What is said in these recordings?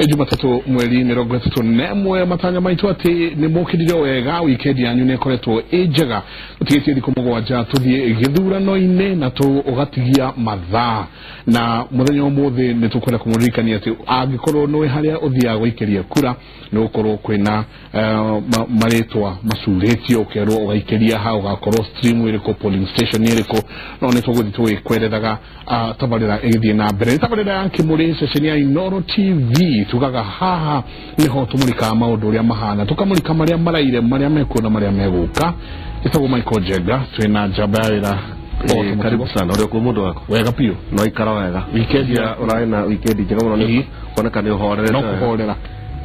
Jumatatu mweri 31 matanya maitu ati ni mukiriro wega weekend yanyu ne koretwo ejega tutigite thiko mugwanja tuthie githurano-ine na tu ugatigia mathaa na muthenya umuthi ni tukwenda kumurikania ati angikorwo no haria uthia guikeria kura no ukorwo kwina maretwa masuretio ukerwo ugaikeria ha ugakorwo stream iriko polling station iriko no ne tuguthi twikwerethaga tabarira igithie na mbere tabarira ya kimuri session ya Inooro TV tukaga haha niho tumurika maundu uria mahana tukamurika maria maraire maria mekuona maria meguka itago Michael Jega twina jabawira karibu sana uri ku mundu wako wega pio no ikara wega weekend ya uraina weekend njega muno ni kuoneka ni uhorere no kuhorera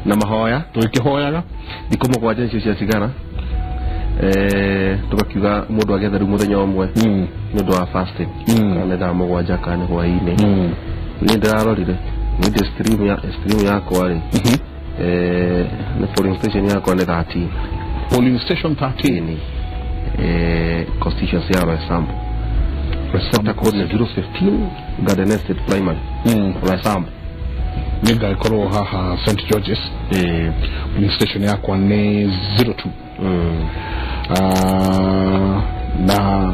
na mahoya tukihoyaga ikomo kwa jenshi cia cigara tukakiuga mundu agetheru muthenya omwe ni ndo wa fasting kana da mugwanja kana hwaini ni ndarorire ni stream yako wale na polling station yako ni 13 polling station 13 constituency ya Roysambu receptor code 015 Garden Estate Primary Roysambu niga ikoro haha St George's polling station yako ni 02 na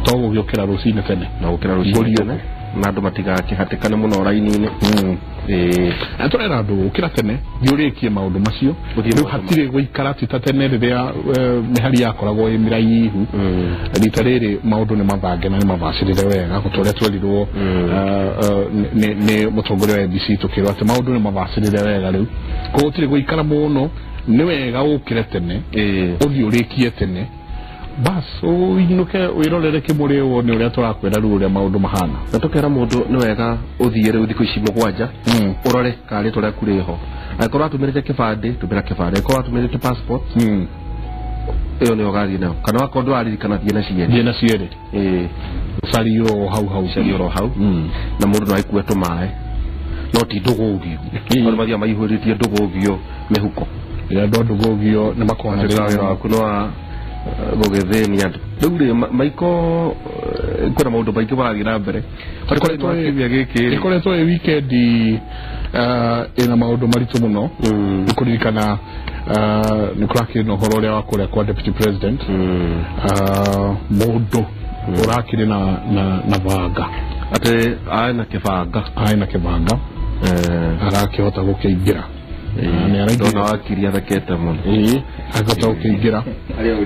togo gyokera rusine tene na gukira rusine na andu matigakihatikane muno raini-ini atorera andu ukira tene thiurikie maundu macio riu hatire guikara titatene riria mihari yakoragwo imiraihu rita riri maundu ni mabange na ni mabacirire wega gutoria twerirwo ni mutongoria wa ABC tukirwa ati maundu ni mabacirire wega riu gutire guikara muno ni wega ukire tene uthiurikie tene bas inuke wirorere kimuri wone uria turakwira ru uria maundu mahana na tukera mundu ni wega uthiire uthiku ici mugwanja urore kari turia kuriho akorwa tumirite kibande tumira kibande akorwa tumirite passport iyo ni ogari nayo kana wakondo ari kana diena ciere sariyo hau na mundu no aikue tumae no ti ndugugio ono mathia maihuritie ndugugio mihuko ya ndugugio ni makona wira kuno gogethenia ndugure maiko kuna maundu maiki bathi na mbere ikoretwo weekend ina maundu maritu muno nikuririkana nikurakiri no horo ria wakuria kwa deputy president mundu urakiri na vanga ate aina kibanga arakihota gukiingira ndona wakiria thakete muno agata ukiingira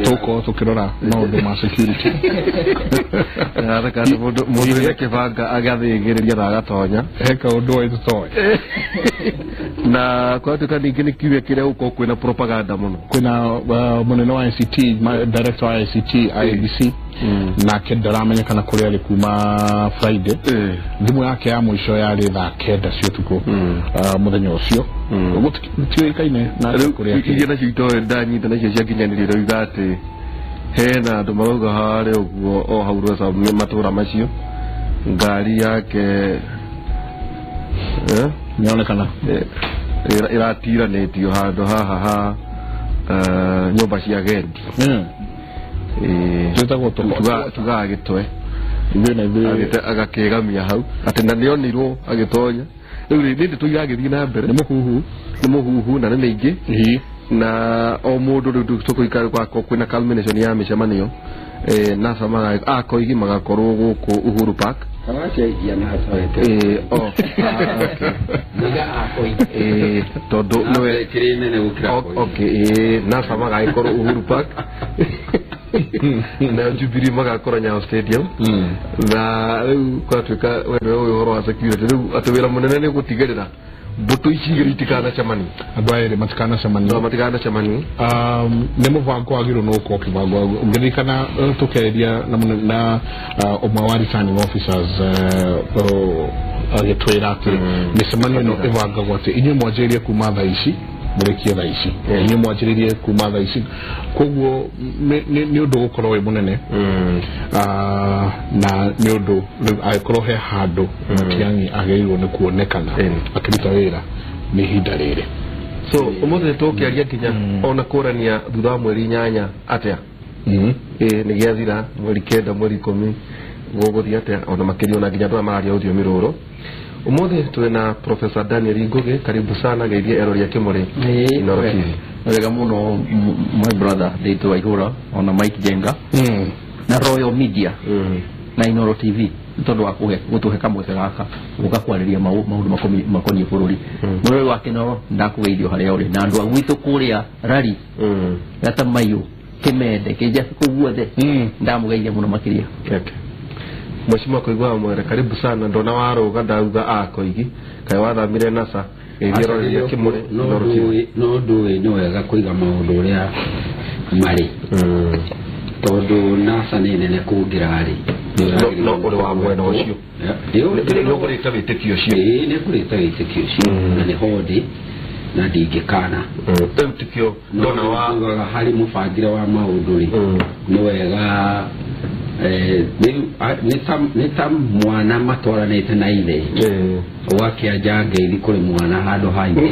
tuko tukirora maundu ma security araka mundu ya kibanga agathigiriria na agatonya eka undu wa tutoe na kwa tuka ningine kiwe kire uko kwina propaganda muno kwina munene wa ICT director wa ICT IBC na kedara amenyekana kuri ali kuma Friday ndimu yake ya mwisho yari tha kenda cio tuko muthenya ucio gutio ikaine na kuri yake igena cito ndanyita na cia kinyaniriro igate hena andu maruga hare uguo o haurwa sa matura macio ngari yake nionekana iratira netio handu haha nyumba cia gendi tuga agitwe agakegamia hau ati na nionirwo agitonya riu rindi tuigagithii na mbere ni muhuhu na ni mingi na o mundu riu tukuikara kwako kwina culmination ya micemanio nasa maga akoigi magakorwo guku Uhuru Park Kawache na hatawete naga akoi todo noe kirene ne ukira okay nasa maga ikoro Uhuru Park na Jubilee magakora Nyayo Stadium na kwa tuka wewe uhoro wa security riu atwira munene ni gutigirira mbuto icigiri itikana chamani adwaire matikana chamani ne muvango wagiro no ko kivango ngirikana tukeria na omawari signing officers agitwira ati misemani no evanga gwate inyu mwajeria kuma thaici murekie thaici inyu mwajeria kuma thaici koguo ni undu gukorwo we munene na ni undu aikoro he handu kiangi ageirwo ni kuonekana akiruta wira ni hinda riri so umuthe tukiaria kinya ona kurania thutha mweri 8 atia ni giathira mweri 9 mweri 10 gogothia atia ona makirio na nginya twa mararia uthio miruro Umothe tuena Professor Daniel Ngugi, karibu sana geithia erori ya Kimuri Inoro TV. Wega muno my brother Deito Waihura ona Mike Jenga na Royal Media na Inoro TV tondu wa gutuhe kamweke gaka ugakwariria maundu makoni bururi muri wa Kinoro ndakugeithio haria uri na andu agwitu kuria rari gata mayu Kimende kija kuguothe ndamugeithia muno makiria. Mheshimiwa Koigwa Mwere, karibu sana. Ndona waruga ndauga akoigi kai wathamire nasa erori ya Kimuri no nduwe ni wega kuiga maundu uria mari tondu nasa ni nene kungira ri no uri wa mwena ucio ndio kurita witikio cio ni kurita witikio cio na ni hodi na ndingikana witikio ndona wa hari mufangire wa maundu ri ni wega ni tam mwana matwaranite na ithe wakianja ngeithi kuri mwana handu haingi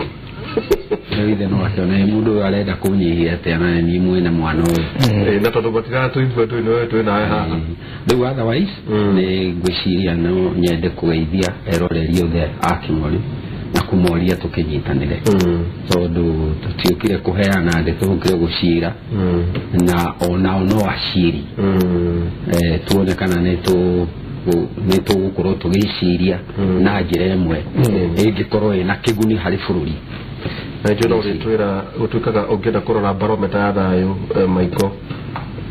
ithe no akiona mundu arenda kunyihia ate na ni mwene mwana uyu na tondu batigana tuithwe tu na haha riu otherwise ni ngwiciria no nyende kugeithia eroreri othe a Kimuri na kumoria tukinyitanire tondu tutiukire kuheana ndi tukire gucira na ona no aciri tuone kana ni tugukorwo tugiciria na njira imwe ingikorwo ina kiguni hari bururi na njira uri twira utuikaga ungenda kurora barometer ya thayu Maiko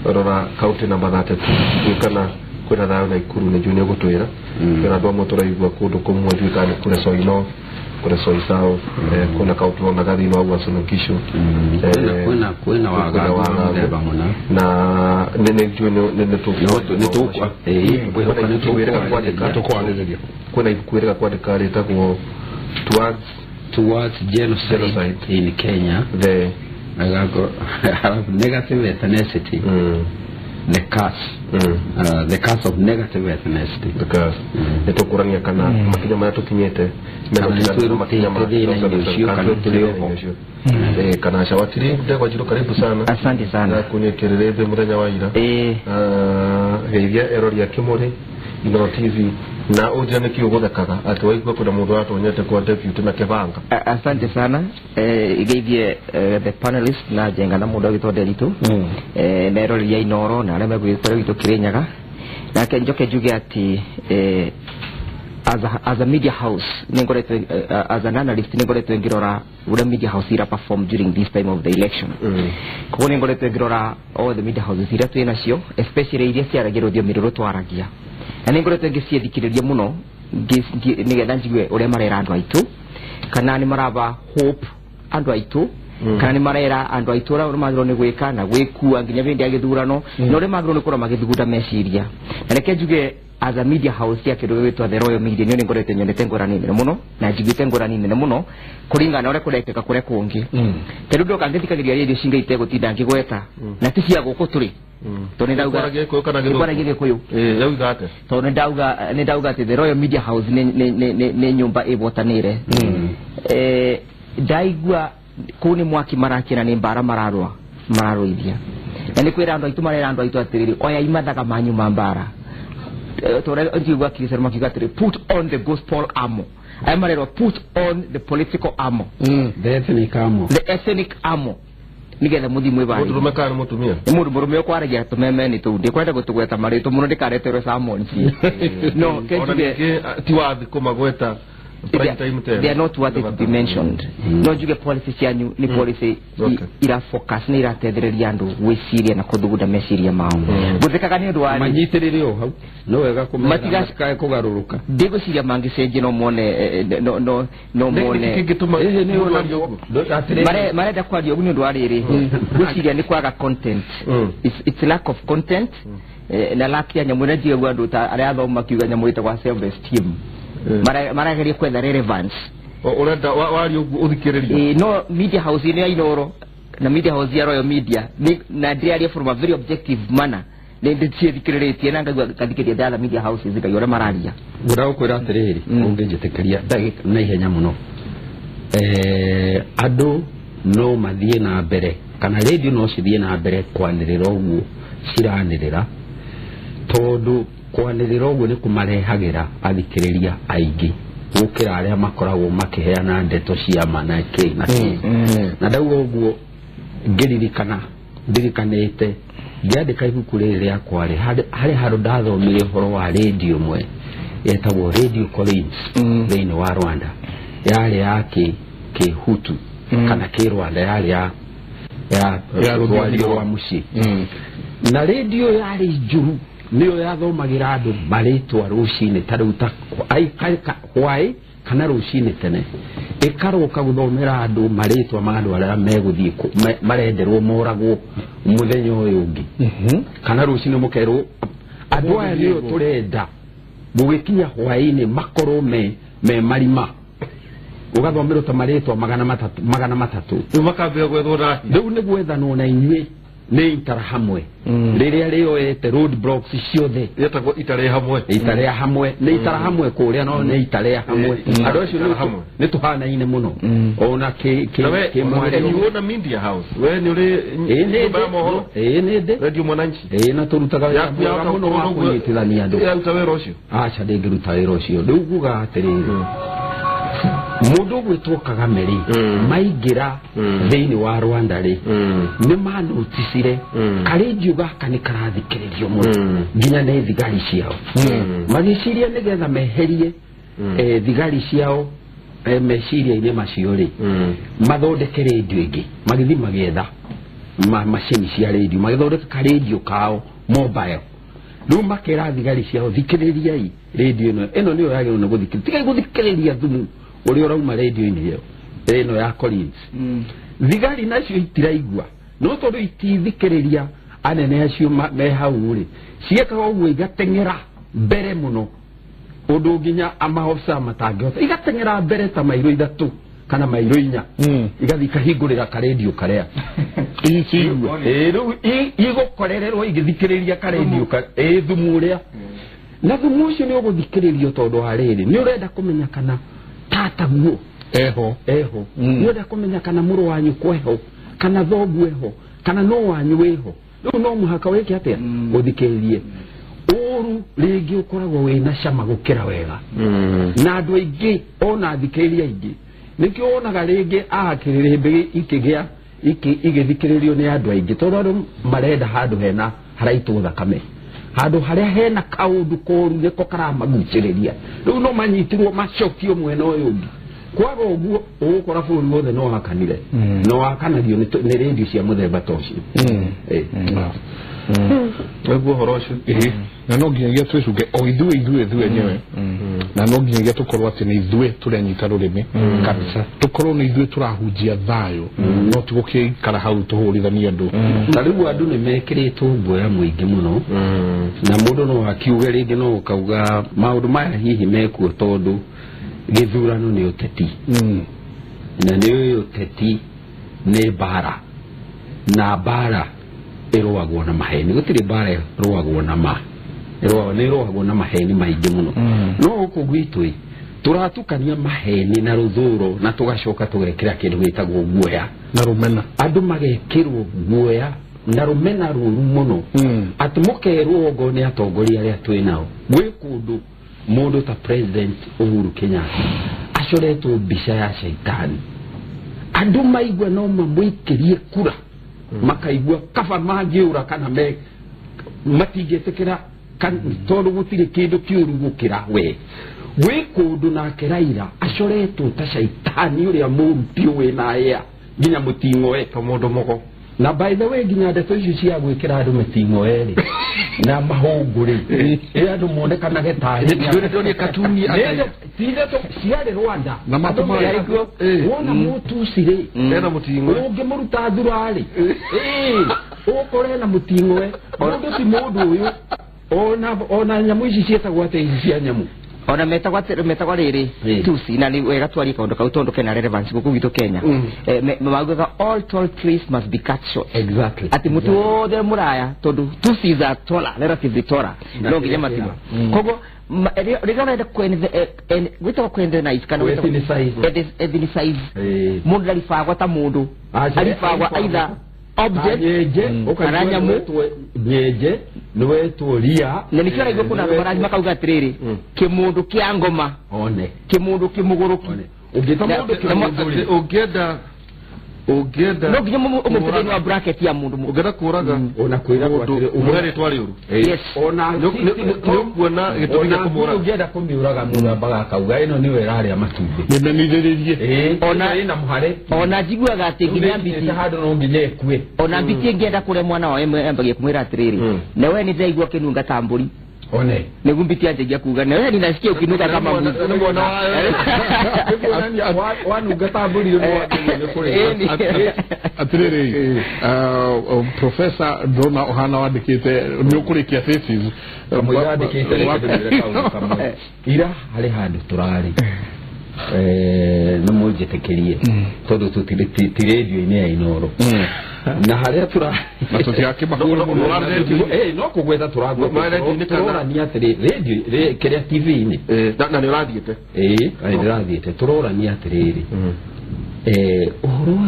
rora county number 33 kana kwina thayu na Ikuru ni juni gutwira kwina ndo motora igwa kundu kumwe twikani kure Soino kure Soisao kuna kautwa na gari no wa Sunukisho kwina waga bamuna na nene juni nene tu kuna ikwirega kwandika ritagwo towards genocide in Kenya the negative ethnicity the curse of negative ethnicity because eto kurania kana makinya maya tukinyete makinya kana shawatiri ndego jiro karibu sana. Asante sana kunyekererebe murenya wa ira geithia erori ya Kimuri Inoro TV na ujane kiugothekaga ati waigwa kuna mundu watonyete kwa deputy na kibanga. Asante sana geithie the panelist na Jenga na mundu agitwa Derito na erori ya Inoro na areme gwitwa gitu Kirinyaga na kenjoke juge ati as a media house ningoretwe as an analyst ningoretwe ngirora ura media house ira perform during this time of the election ko ningoretwe ngirora all the media houses ira twina cio especially iria ciaragirwo dio miruro twaragia na ningoretwe ngiciethikiriria muno nigetha njigwe uria marera andu aitu kana ni maraba hope andu aitu kana ni marera andu aitu ura magiro ni gwika na gwikua nginya bindi agithurano no uri magiro ni kura magithugunda meciria na reke njuge as a media house ya kidogo wetu the Royal Media niyo ngorete nyonete ngorani nene muno na njigite ngorani nene muno kuringana ore kurekeka kure kungi terudo kangethikagiria radio shinga itego tinda ngigweta na tisia guko turi to ni ndauga gike kuyu yauga ate to ni ndauga ate the Royal Media House ne nyumba ibotanire daigwa kuni mwaki marakira ni mbara mararwithia na ni kwira andu aitu marera andu aitu atiriri oya imathaga manyu mambara to put on the gospel armor. I am put on the political armor. The ethnic armor. The ethnic armor. Nigetha muthi mwibani. Murume kana mutumia. Murume kwaragia tumeme ni tu. Ndikwenda gutugweta marito muno ndikaretero Samuel ci. No, kenjuge tiwathi kumagweta. They are not worthy to be mentioned. No juge policy yanyu ni policy ira focus ni ira tedereria andu wiciria na kuthuguda meciria mao. Guthekaga ni ndwa manyitiririo hau. No wega kumatigaskae kugaruruka. Ndigo ciria mangicenje no mone no mone. Ni unario. Marenda kwario ni ndwa riri. Guciria ni kwaga content. It's lack of content. Na lack ya nyamwena jiwe andu ta aria thoma kiuga nyamwita kwa self esteem. Marageria kwetha relevance urenda wari uthikiriria no media house ni Inoro na media house ya Royal Media na ndiaria from a very objective manner ndi ciethikiririe na ngagwa kathikiria dala media house zikayora mararia gura ukwira atiriri ungejetekeria ndagika na ihenya muno andu no mathie na mbere kana radio no cithie na mbere kwanirira uguo ciranirira tondu kwanirira uguo ni kumarehagira athikiriria aingi gukira aria makoragwo makiheana ndeto cia manake na na ndauga uguo ngiririkana ndirikanite ngiandika ibuku riri riakwa hari handu ndathomire horo wa radio mwe yetagwo Radio Collins thĩinĩ wa Rwanda yari yake Kihutu kana Kirwanda yari ya rũthiomi rwa mũciĩ na radio yari njuru niyo yathomagira andu maritwa rucine taruta hwai kana rucine tene ikaroka guthomera andu maritwa maandu aria meguthie marenderwo moragwo muthenya uyu ungi kana rucine mukerwo andu aya niyo turenda mugikinya hwai-ini makorwo me marima ugathomera ta maritwa magana matatu makambia gwethona riu ni gwethanwo na inyuĩ nĩ itara hamwe rĩrĩa rĩoete road blocks ciothe yetagwo itare hamwe nĩ itara hamwe kũrĩa no nĩ itare hamwe andũ acio nĩ tũhanaine mũno ona kĩmwona media house we nĩ ũrĩ mohoro nĩ ndĩ radio Mwananchi na tũrutaga wĩra mũno wa kũnyitithania andũ yaruta wĩra ũcio aca ndĩngĩruta wĩra ũcio rĩu nguga atĩrĩrĩ mundu gwitwo Kagame maingira thĩinĩ wa Rwanda nĩ manotisire karedio gaka nĩ karathikĩrĩrio mũno nginya nĩ thigari ciao magĩciria nĩgetha meherie thigari ciao meciria-inĩ macio mathondeke redio ĩngĩ magĩthiĩ magĩetha macini cia redio magĩthondeka karedio kao mobile rĩu makera thigari ciao thikĩrĩriai redio ĩno nĩyo yagĩrĩirwo nĩ gũthikĩrĩria tigai gũthikĩrĩria thumu ũrĩa ũrauma redio-inĩ ĩno ya Collins thigari nacio itiraigua no tondũ itithikĩrĩria anene acio me hau ciekaga ũguo igateng'era mbere mũno ũndũ nginya amaofica matangĩhota igateng'era mbere ta mairo 3 kana mairo 4 igathiĩ ikahingũrĩra karedio karĩa rĩu igũkorererwo igĩthikĩrĩria karedio thumu ũrĩa na thumu ũcio nĩ ũgũthikĩrĩrio tondũ wa rĩrĩ nĩ ũrenda kũmenya kana tataguo eho nĩ ũrenda kũmenya kana mũrũ wanyu kweho kana thoguo eho kana no wanyu wĩho rĩu no mũhaka wĩke atĩa ũthikĩrĩrie ũru rĩngĩ ũkoragwo wĩna cama gũkĩra wega na andũ aingĩ ona thikĩrĩria aingĩ nĩkĩo wonaga rĩngĩ kĩrĩrĩmbĩ ikĩgĩa igĩthikĩrĩrio nĩ andũ aingĩ tondũ andũ marenda handũ hena haraitwo thakame handũ harĩa hena kaũndũ koru nĩko karamagucĩrĩria rĩu no manyitirwo macokio mwena ũyũ ũngĩ kwaga ũguo ũgũkora bũrũri wothe no wakanire no wakanagio nĩ redio cia mũthemba ta ũcio nĩguo ũhoro ũcio na no nginyagia twĩcunge o ithuĩ enyewe na no nginyagia tũkorwo atĩ nĩ ithuĩ tũrenyita rũrĩmĩ kabisa tũkorwo nĩ ithuĩ tũrahunjia thayũ no tigũkĩikara hau tũhũrithanie andũ na rĩu andũ nĩ mekĩrĩtwo guoya mũingĩ mũno na mũndũ no akiuge rĩngĩ no ũkauga maũndũ maya hihi mekuo tondũ gĩthurano nĩ ũteti na nĩ ũteti nĩ mbara na mbara ĩrũagwo na maheni gũtirĩ mbara ĩrũagwo na ma nĩ ĩrũagwo na maheni maingĩ mũno no gũkũ gwitũ tũratukania maheni na rũthũro na tũgacoka tũgekĩra kĩndũ gĩtagwo guoya na rũmena andũ magekĩrwo guoya na rũmena rũru mũno atĩ mũkerwo ngo nĩ atongoria arĩa twĩ nao gwĩ kũndũ mũndũ ta President Uhuru Kenyatta acoretwo mbica ya shaitani andũ maigua no mamũikĩrie kura makaigua kaba mangĩũra kana matingĩtĩkĩra tondũ gũtirĩ kĩndũ kĩũru gũkĩra we gwĩ kũndũ nake Raila acoretwo ta shaitani ũrĩa mũru biũ wĩna hĩa nginya mũting'oe ta mũndũ mũgo na by the way nginya ndeto icio cia gwĩkĩra andũ mũting'oe na mahũngũ andũ monekanage tarĩ katuni ciarĩ Rwanda na matũmaga wona mũtuci ena mũting'o ũngĩmũruta thurarĩ ũkore na mũting'oe mũndũ si mũndũ ũyũ ona nyamũ ici cietagwo atĩ ici cia nyamũ ona metagwa rĩrĩ tusi na nĩ wega twarie kaũndũ kau tondũ kena relevance gũkũ gwitũ Kenya maugaga all tall trees must be cut short exactly ati mũtĩ wothe mũraya tondũ tusi za taller relatively taller no nginya matima koguo rĩrĩa ũrenda gwĩtagwo kwendenize kana ethnicise mũndũ ndaribagwo ta mũndũ aribagwo either object kana nyamũ nyenje niwe turia na nikira igwo kuna baraji makauga atiriri kimundu kia ngoma one kimundu kimuguruki ugenda no ginya umuteni wa bracket ya mundu ugenda kuraga ona kwira umwere twari uru yes ona kuona gitubia kumura ugenda kumiuraga mundu ambaga akauga ino niwe rari amatumbi nimenithiririe ona ina muhare ona jiguaga ati ginya mbiti hado no nginya ekue ona mbiti ngenda kure mwana wa emwe ambagie kumwira atiriri na we ni ndaigua kinunga tamburi one negumbitia ndegia kuga na wewe ninasikia ukinuka kama mwana wanuga tamburi no atiriri professor Dona Ohana wandikite ni ukurikia thesis wandikite ira hali handu turari namujitekerie todo tutire radio ine ya Inoro na haria tura matoto yake makuru no kugweta turagwa turora ni atiri radio keria TV ini na ni rathiete ni rathiete turora ni atiriri uhoro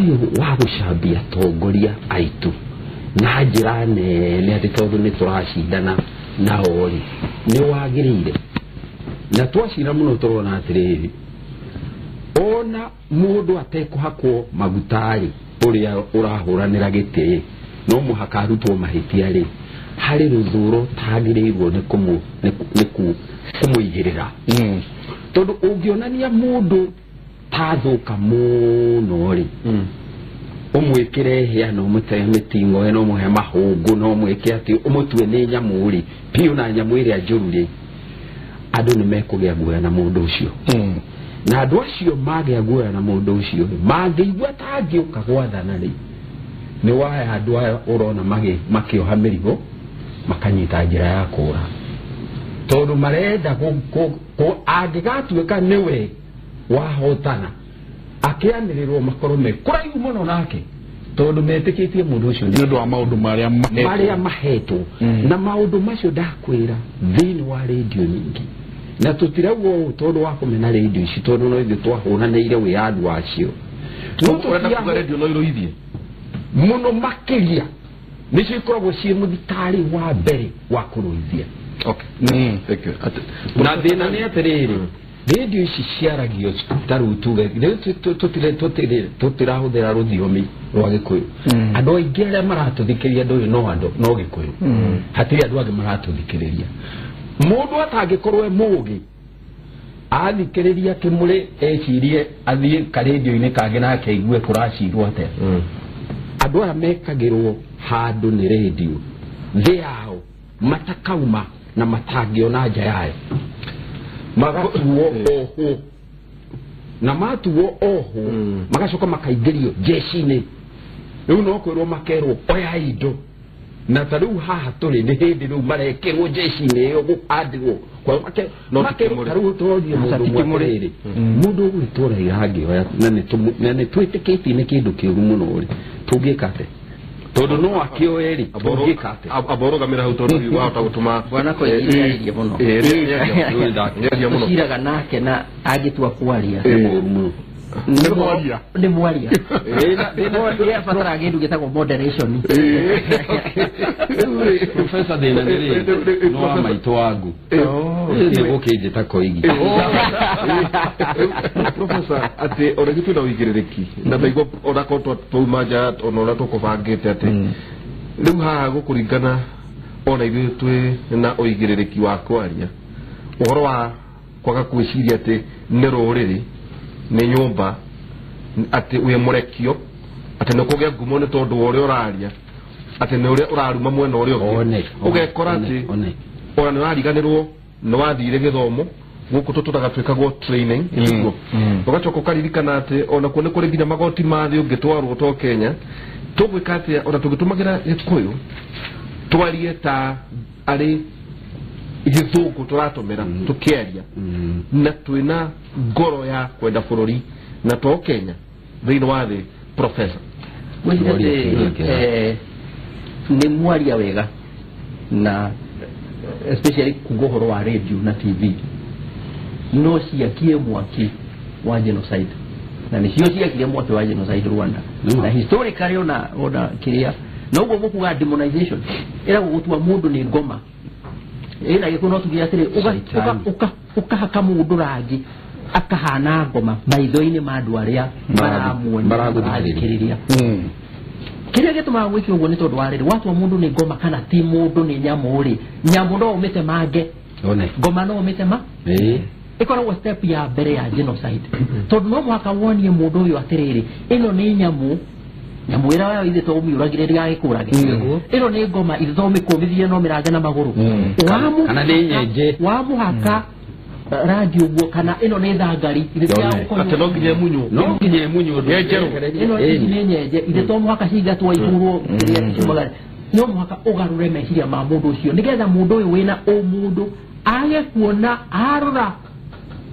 wa gucambia tongoria aitu na njira nene ati tondu ni turacindana na ori ni wagirire na twacira muno turona atiriri ona mundu atekuhakwo magutari uria urahuranira giti no muhaka arutwo mahitia ri hari ruthuro tagirirwo ni kumuigirira tondu ungionania mundu tathuka muno ri umwikire hia no mutemitingo no muhe mahungu no mwike ati umutwe ni nyamuri piu na nyamu iria njuru ri andu ni mekugia guoya na mundu ucio na andu acio magĩa guoya na mundu ucio mangĩigua tangĩũka gwathana rĩ ni waya andu aya urona makĩoha mĩrigo makanyita njĩra ya kũra tondu marenda angĩgatuĩka niwe wahotana akĩanĩrĩrwo makorwo me kũraihu mũno nake tondu metĩkĩtie mundu ucio nĩ ũndũ wa maũndũ marĩa mahetwo na maũndũ macio ndakwĩra thĩinĩ wa radio nyingĩ na tutiragwo tondu wa kumena radio ici tondu no ithu twahũranĩire wĩyandu wacio tukwenda radio no iroithie muno makiria nicio ikoragwo ciĩ mũthitari wa mbere wa kũrũithia na thĩna nĩ atĩrĩrĩ radio ici ciaragio tarĩu tuge tũtirahũthĩra rũthiomi rwa Gĩkũyũ andũ aingĩ arĩa maratũthikĩria ndũĩ no Gĩkũyũ hatirĩ andũ angĩ maratũthikĩrĩria mundu atangĩkorwo mũgi athikĩrĩria kĩmũrĩ ecirie athiĩ karendio-inĩ kangĩ nake aigue kũracirwo atĩa andũ aya mekagĩrwo handũ nĩ radio thĩ yao matakauma na matangĩona nja yayo magatuo oho na matuo oho magacoka makaingĩrio jeshi-inĩ rĩu no kwĩrwo makerwo oya indo na tariu haha turi ni hindi riu marekirwo jeshi-inĩ ĩyo gũkandĩrwo kwa makerwo tariu tũrorie mundu ũgwĩtũra irangĩoya na nĩ twĩtĩkĩtie nĩ kĩndũ kĩũru mũno rĩ tũngĩka atĩa tondu no akĩoye rĩ tũngĩka atĩa aborogamĩra hau tondu wahota gũtũma bwana koiria mũno ciraga nake na angĩtua kwaria nĩ mũru mũno ni mwaria ya fatara gĩndũ gĩtagwo moderation professor thĩna nĩ no wa maitũ wangu nĩ gũkĩnjĩta koigi professor ati oragitũ na ũigĩrĩrĩki na ndaigua orakorwo twauma nja ona ũrĩa tũkũbangĩte atĩ rĩu haha gũkũringana ona ithuĩ twĩ na ũigĩrĩrĩki wa kwaria ũhoro wa kwaga gwĩciria atĩ nĩ rũrĩrĩ ni nyumba ati uye murekio ati nokugea ngumo ni tondu ore oraria ati ni ore oraruma mwena ore oge ugekora ati ora ni wariganirwo no wathire githomo guku tututaga twikagwo training iguo ugacoka ukaririkana ati ona kuone kuri nginya magoti mathi ungitwarwo to Kenya tugwika ati ona tugitumagira Gikuyu twarie ta ari githungu turatumira tukiaria na twina ngoro ya kwenda bururi na to Kenya thĩinĩ wa thĩ professor ni mwaria wega na especially kugohoro wa radio na TV no ciakie mwaki wa genocide na ni cio ciakie mwaki wa genocide Rwanda na historically ona kiria na ugo mukuga demonization era gutua mundu ni ngoma ina gikuno tugia tiri uka haka mundu rangi akahana ngoma maitho-ini ma andu aria maramuonia kiria gituma gwiki uguo ni tondu wariri watua mundu ni ngoma kana ti mundu ni nyamu ri nyamu no umite mange ngoma no umite ma ikoragwo step ya mbere ya genocide tondu no muhaka wonie mundu uyu atiriri ino ni nyamu ira wayo ithe to umiuragire ria gikurage ino ni ngoma ithe to mikumithie no mirange na maguru kana ni nyenje wa muhaka rangi uguo kana ino ni thangari ithe cia ukoyo atelo nginye munyu nyenjeru ino ni nyenje ithe to muhaka ciga twa igurwo ria cimagara no muhaka ugarure meciria ma mundu ucio nigetha mundu uyu wina umundu age kuona arora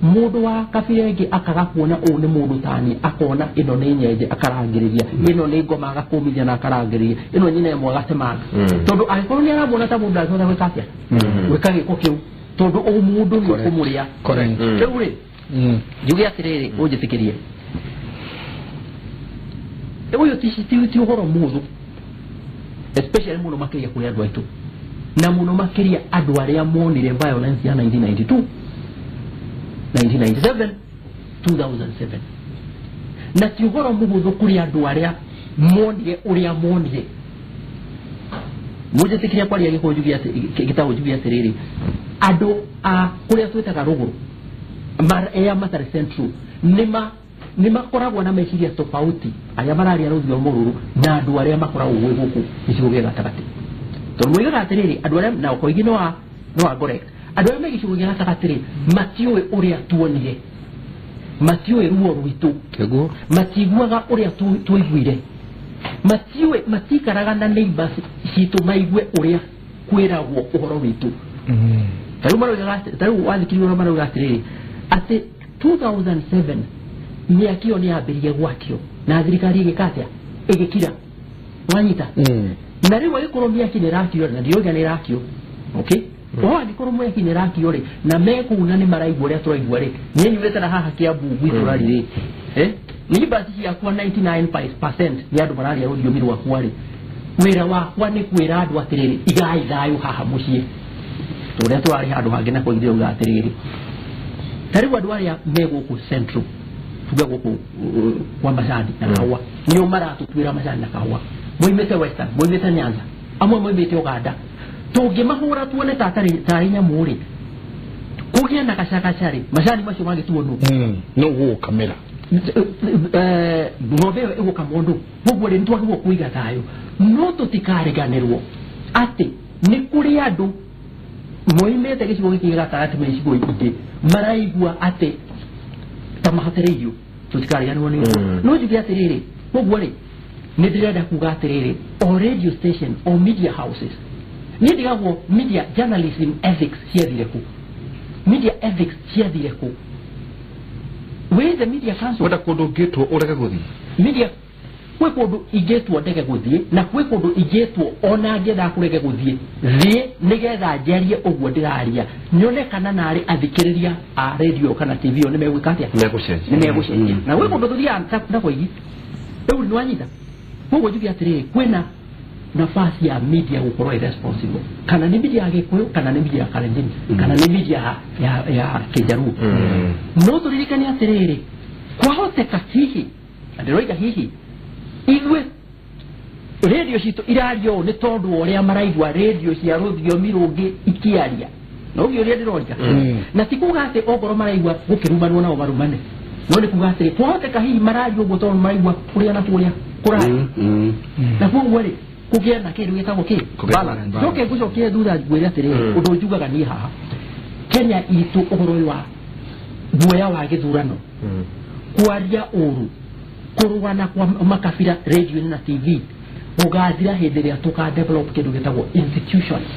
mundu wa kabira ingi akaga kuona u ni mundu tani akona ino ni nyenje akarangiriria ino ni ngoma agakumithia na akarangiriria ino nyine emo agatemanga tondu angĩkorwo ni aramwona ta mundu athotha gwikatia gwika giko kiu tondu o mundu ni kumuria riu ri njuge atiriri unjitikirie uyu ti uhoro muthu especially muno makiria kuri andu aitu na muno makiria andu aria monire violence ya 1992 1997 2007 na ti uhoro muthu kuri andu aria monire uria monire muje tikiria kwaria gikujugia gitajugia atiriri andu a kuria twetaga ruguru ya Mathare Central nima koragwo na meciria tofauti aya mararia rũthio mũruru na andu aria makoragwo gwĩ gũkũ gĩcigo gĩa gatagatĩ tondu moigaga atiriri andu aria na ũkoigi no agore andu aria me gĩcigo gĩa gatagatĩ matiũĩ ũrĩa tuonire matiũĩ ruo rwitũ matiguaga ũrĩa twaiguire matiũĩ matikaraga na neighbors citũ maigue ũrĩa kwĩragwo ũhoro witũ tarĩu wathikirio na marauga atiriri atĩ 2007 miakio ni ambĩrĩrie gwakio na thirikari igĩkatia igĩkira wanyita na rĩu agĩkorwo miaki nĩ rakio na ndioiga nĩ rakio okay angĩkorwo miaki nĩ rakio rĩ na mekuna nĩ maraigua ũrĩa tũraigua rĩ niĩ nyumĩte na haha Kiambu gwitũ rĩ ni basi ciakwa 99% ni andũ mararia rũthiomi rwakwa rĩ wĩra wakwa nĩ kwĩra andũ atiriri igai thayũ haha mũciĩ tũrĩa tũrarĩ handũ hangĩ na kũigithia uga atiriri tarĩu andũ arĩa me gũkũ Central tuge gũkũ kwa macani na kahũa nĩo maratũtuĩra macani na kahũa moimĩte Western moimĩte Nyanza amwe moimĩte Uganda tũngĩmahũra tuone tarĩ nyamũ rĩ kũgĩa na gacagaca rĩ macani macio magĩtuonwo no gũkamera ng'ombe ĩyo ĩgũka mũndũ ũguo rĩ nĩtwagĩrĩirwo kũiga thayũ no tũtikariganĩrwo atĩ nĩ kũrĩ andũ moimĩte gĩcigo gĩkĩ gĩa gatagatĩ me icigo ingĩ maraigua atĩ ta mahatĩrĩirio tũtikariganĩrwo nĩ no njuge atĩrĩrĩ ũguo rĩ nĩ ndĩrenda kuga atĩrĩrĩ o radio station o media houses niĩ ndigagwo media journalism ethics ciathire ku media ethics ciathire ku where the media council wenda kundu ngitwo urege guthii media kwe kundu igitwo ndege guthii na kwe kundu igitwo ona ngetha kurege guthii thii nigetha njarie uguo ndiraria nyone kana nari athikiriria a radio kana TV one megwika atia negucenjia na kwe kundu tuthia na koigi riu ni wanyita koguo njuge atiriri kwina nafasi ya media gukorwo irresponsible kana ni media ya Gikuyu kana ni media ya Kalenjin kana ni media ya Kijaruo no turirikane atiriri kwahoteka hihi ndiroiga hihi igwe radio cito irario ni tondu uria maraigua radio cia ruthiomi rungi ikiaria no gyo ria ndiroiga na tikuga ati ogoro maraigua gukirumanwo nao marumane no ni kuga ati kwahoteka hihi marario gutondu maraigua kuria na kuria kurai na koguo ri kugia na kindu gitagwo ki balance ndoke gucokia thutha gwira atiriri undu njugaga ni haha Kenya itu uhoro wa guoya wa githurano kwaria uru kurwana kwa makabira radio na TV ugathira hindi ria tuka develop kindu gitagwo institutions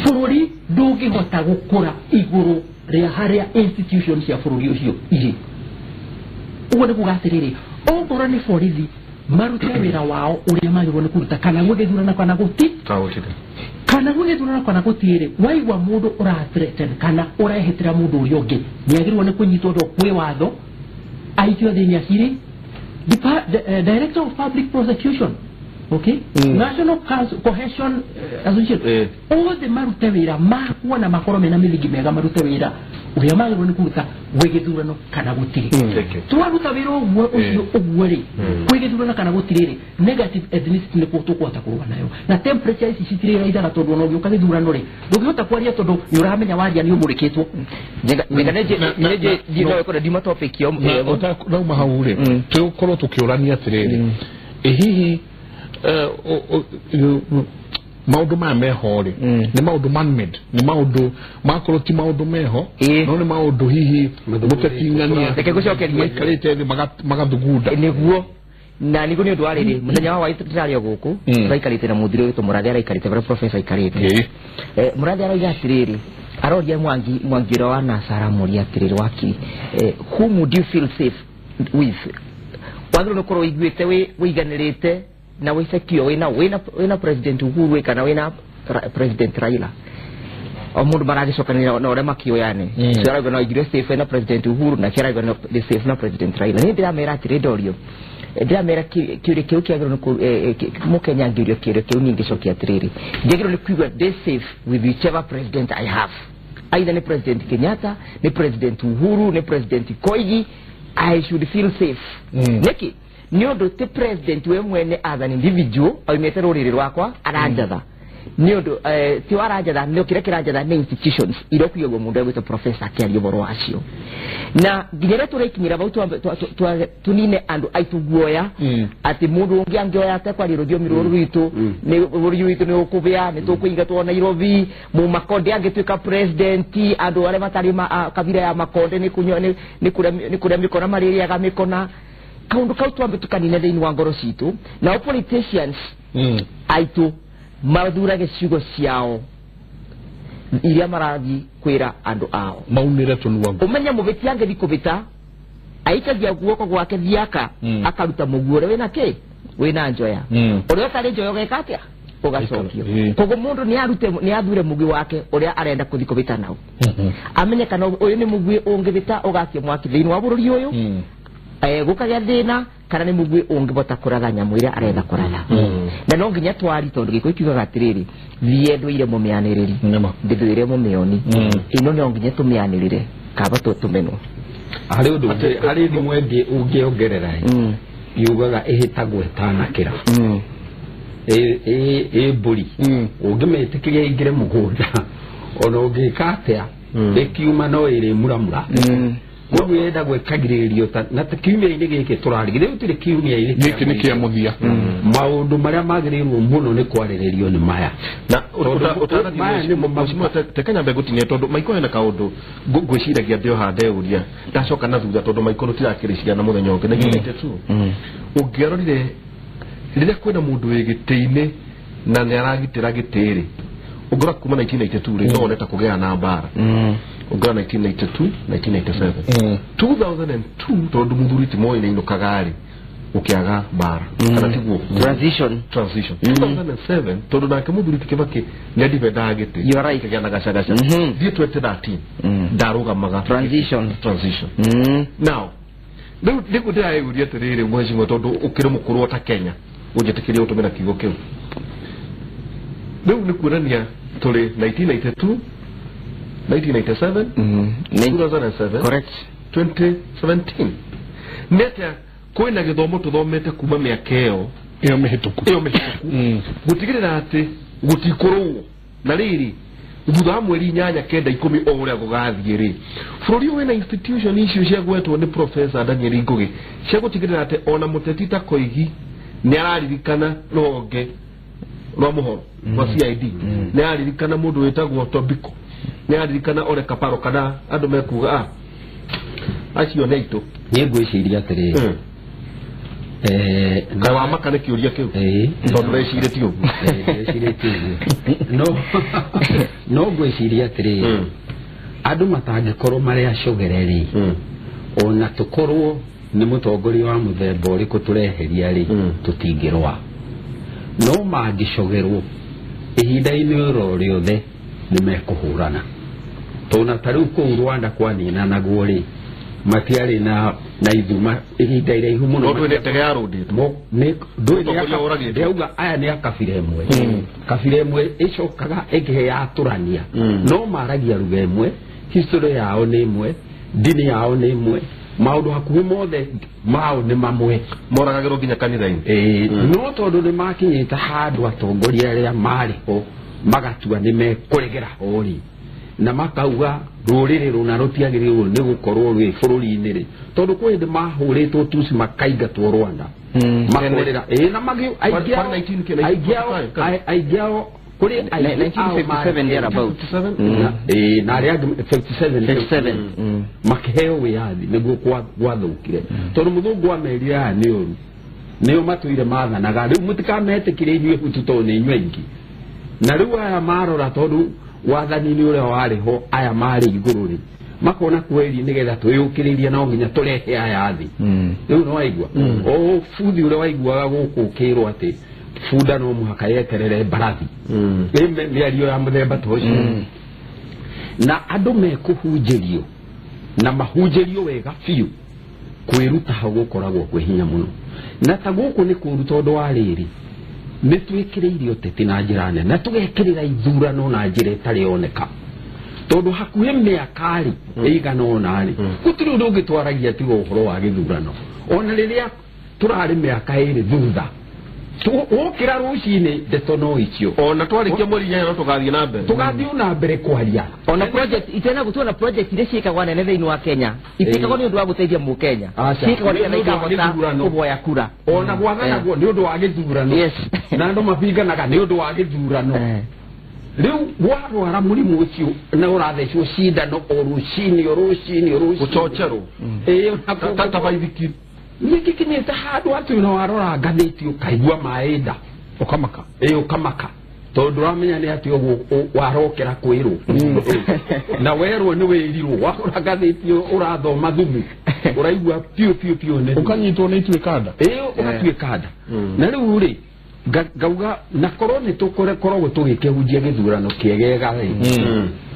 bururi ndungihota gukura iguru ria haria institutions ya bururi ucio iri ugo ni kugatiriri ongora ni borithi marute wira wao uria magirwo ni kuruta kana gugithurana kana guti kana gugithurana kana gutire waigwa mundu ura threaten kana urahitira mundu uria ungi ni agirwo ni kunyitwo ndo kwi watho aitio thiini aciri the director of public prosecution, okay, national cohesion association, all the marutewira makuona makoro mena miligi mega marutewira uyamage roni kuruta wegethurano kana gutiri twarutawira ucio ugwere wegethurano kana gutiri negative ethnicity ne kuto kwata kurwa nayo na temperature ici citirira ithaga tondu no gioka githurano ri ndugihota kwaria tondu ni uramenya waria ni umurikitwo neje dino ko dima topic yo no mahaure tukorwo tukiurania atiriri hihi maundu ma meho ri ni maundu man-made ni maundu makorwo ti maundu meho no ni maundu hihi mutatingania reke gucokerie karite thi magathugunda niguo na nigo ni undu wa riri muthenya wa itirario guku raikarite na muthiro witu murathi araikarite bara professor ikarite murathi arauga atiriri aroria mwangiro wa Nasara muri atiriri waki whom would you feel safe with wagiro no korwo iguite wiganirite na wisekio wina president Uhuru kana wina president Raila omundu maragicokanira na ore makio yani sira gona igire safe na president Uhuru na kira gona the safe na president Raila ni ndira atire dorio ndira mera kiure kiu kiagiro no mukenya ngirio kiure kiu ningi cokia atiriri ngigiro ni kuigwa the safe with whichever president I have either ni president Kenyatta ni president Uhuru ni president Koigi I should feel safe neki niondo te president we mwene as an individual aimete ruriri rwakwa aranjatha niondo ti waranjatha no kire kiranjatha ni institutions irokuyo mundu gwita professor akiario boro acio na nginyere turekinyira bautu tunine andu aituguoya ati mundu ungi angioya ate kwa rurugio miruru ritu ni rurugio ritu ni ukubia ni tukuiga tuona Nairobi mu makonde angituika president andu wale matari kabira ya makonde ni kunyo ni kuria mikona malaria ga mikona kaundu kautu ambe tukanine thini wa ngoro citu na politicians aitu mathura gicigo ciao iria marathi kwira andu ao maunire tunuwa umenya mubiti angethi kubita aikagia guoko gwake thiaka akaruta muguore wena ke wena njoya uria tari njoya gekatia ugacokio kogo mundu ni athure mugi wake uria arenda kuthi kubita nao amenye kana uyu ni mugi ungithita ugakia mwaki thini wa bururi uyu gukagia thina kana ni mugwi ungibota kuraga nyamu ira arenda kuraga na no nginya twari tondu giko ikiuga atiriri thiendo ire mumianiriri ndithire mumioni ino no nginya tumianirire kaba tumenwo hari undu hari ndi mwendi ungiongerera yugaga ihitagwe tanakira buri ungimetikiria ingire mugunda ono ungikatea ekiuma no ire muramura no yenda gwekagiririo na kiumia ine gike turarigire utire kiumia ine gike ni kia muthia maundu maria magirirwo muno ni kwariririo ni maya na maya ni mumashimo tekanya mbegu tinye tondu maiko hena kaundu gwiciragia ndio hande uria ndacoka na thutha tondu maiko rutirakiriciria na muthenya ungi nigite tu ungirorire rire kwina mundu wigitiine na ni aragitira gitiri ungora kuma 1982 ri no oneta kugea na mbara ungora 1992 1997 2002 tondu muthuri ti moyo ni kagari ukiaga bara kana tiguo transition 2007 tondu nake muthuri ti Kibaki ni adivenda giti you are right kigana gacagaca thie 2013 ndaruga maga transition now ndiku ndira yuria tirire mheshimiwa tondu ukire mukuru ta Kenya ujetikiria utumira kigo kiu ni kuonania tuli 1992 1997 2007 correct 2017 neta koina githomo tuthomete kuma miakeo iyo mihituku gutigirira ati gutikorwo na riri thutha mweri 9-10 o uria gugathie ri bururi wena institution icio cia gwetwo ni professor Daniel Ngugi cia gutigirira ati ona muteti ta Koigi ni araririkana ronge rwa muhoro wa CID ni araririkana mundu wetagwo Tobiko ni araririkana Ole Kaparo kana andu mekuga acio neito ni ngwiciria atiri kawa makane kiuria kiu tondu recirĩtie ũguo no ngwiciria atiri andu matangikorwo mari acogereri ona tukorwo ni mutongoria wa muthemba uriku tureheria ri tutingirwa no mangicogerwo ihinda-ini oro riothe ni mekuhurana tona tariu kuu Rwanda kwanina naguo ri matiarĩ na ithuma ihinda iraihu mũno no twendete ya rũndĩtwo ndĩauga aya nĩ akabira ĩmwe kabira ĩmwe ĩcokaga ĩngĩhe yatũrania no maragia lugha ĩmwe history yao nĩ ĩmwe dini yao nĩ ĩmwe maũndũ hakuhĩ mothe mao nĩ mamwe moragagĩrwo nginya kanitha-inĩ no tondũ nĩ makinyĩte handũ atongoria arĩa marĩ ho magatua nĩ mekũregera hori na makauga rũrĩrĩ rũna rũtiagĩrĩirwo nĩ gũkorwo rwĩ bũrũri-inĩ rĩ tondũ kwĩ hĩndĩ mahũrĩtwo tuci makaingatwo Rwanda makũrĩra na aingĩ ao kuri 1957 there about na arĩa 57 makiheo wiyathi niguo gwathũkire tondu mũthũngũ amerire aya nĩ ũru nĩo matũire mathanaga rĩu mũtikametĩkire inyuĩ hutu tondũ nĩ inyuĩ aingĩ na rĩu aya marora tondu wathani-inĩ ũrĩa warĩ ho aya marĩ igũrũ rĩ makona kweri nĩgetha twĩyũkĩrĩrie no nginya tũrehe aya thĩ rĩu no waigua buthi ũrĩa waiguaga gũkũ ũkĩrwo atĩ bunda no mũhaka yeterere mbarathi mĩario ya mũthemba ta ũcio na andũ mekũhunjĩrio na mahunjĩrio wega biũ kwĩruta hau gũkoragwo kwĩ hinya mũno na ta gũkũ nĩ kũru tondũ wa rĩrĩ nĩ twĩkĩrĩire ũteti na njĩra nene na tũgekĩrĩra ithurano na njĩra ĩtarĩ yoneka tondu hakuhĩ mĩaka rĩ ĩigana ũna rĩ gũtirĩ ũndũ ũngĩ twaragia tiga ũhoro wa gĩthurano ona rĩrĩa tũrarĩ mĩaka ĩrĩ thutha ukira rucini ndeto no icio ona twarikia mweri inyanya no tugathiĩ na mbere tugathiĩ na mbere kwaria ona project itena gutona project iria ciikagwa nene thĩinĩ wa Kenya itikagwo nĩ ũndũ wa gũteithia mũkenya ciikagwo nĩ ũndũ wa kuboya kura ona gwathanagwo nĩ ũndũ wa gĩthurano na andũ mabinganaga nĩ ũndũ wa gĩthurano rĩu warwara mũrimũ ũcio na ũrathecwo cindano o rũcinĩ gũcocerwo tatabaithikiri nikikinyĩte handũ atĩ no warora ngathĩti ũkaigua maĩnda ukamaka ukamaka tondu uramenya nĩ atĩ ũguo warokera kwĩrwo na werwo nĩ wĩrirwo warora ngathĩti ũrathoma thumu ũraigua piũ nĩ ukanyitwo nĩ ituĩkanda ũgatuĩkanda na rĩu rĩ ngauga na korwo nĩ tũkoragwo tũgĩkĩhunjia gĩthurano kĩegega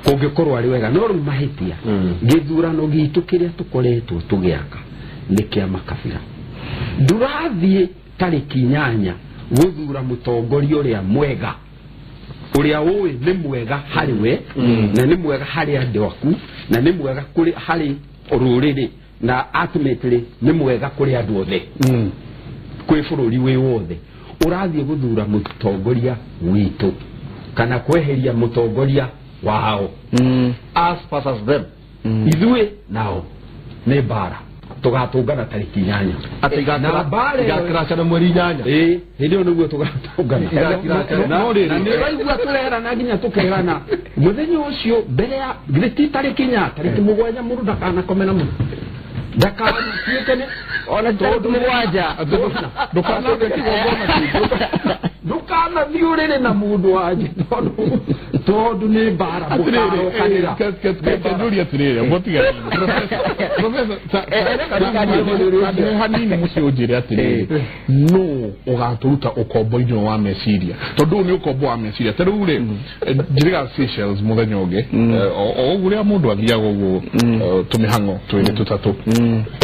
kũngĩkorwo arĩ wega no rĩu mahĩtia gĩthurano gitũ kĩrĩa tũkoretwo tũgĩaka nĩ kĩa makabira ndurathiĩ tarĩki 8 gũthura mũtongoria ũrĩa mwega ũrĩa ũĩ nĩ mwega harĩ we na nĩ mwega harĩ andũ aku na nĩ mwega harĩ rũrĩrĩ na ultimately nĩ mwega kũrĩ andũ othe kwĩ bũrũri wĩ wothe ũrathiĩ gũthura mũtongoria witũ kana kweheria mũtongoria wao as versus them ithuĩ nao nĩ mbara tugatungana tariki 8 na bare igakiracana mweri 8 hĩndĩ ĩyo nĩguo tugatungana na nĩ raigua tũrerana nginya tũkerana mũthenya ũcio mbere ya gĩti tariki 4 tariki 7 mũndũ ndakanakome na mũndũ ndakatuĩke nĩ ona tondũ mũgwanja ndũkanathiĩ ũrĩrĩ na mũndũ wanje tondũ nĩ mbara mũkarokanĩra kenduria atĩrĩrĩ mũtiga hanini mũciĩ ũnjĩre atĩrĩrĩ no ũgatũruta ũkombo-inĩ wa meciria tondũ ũyũ nĩ ũkombo wa meciria ta rĩu rĩ njĩrĩga Seychelles mũthenya ũngĩ o ũrĩa mũndũ athiaga ũguo tũmĩhang'o twĩrĩ tũtatũ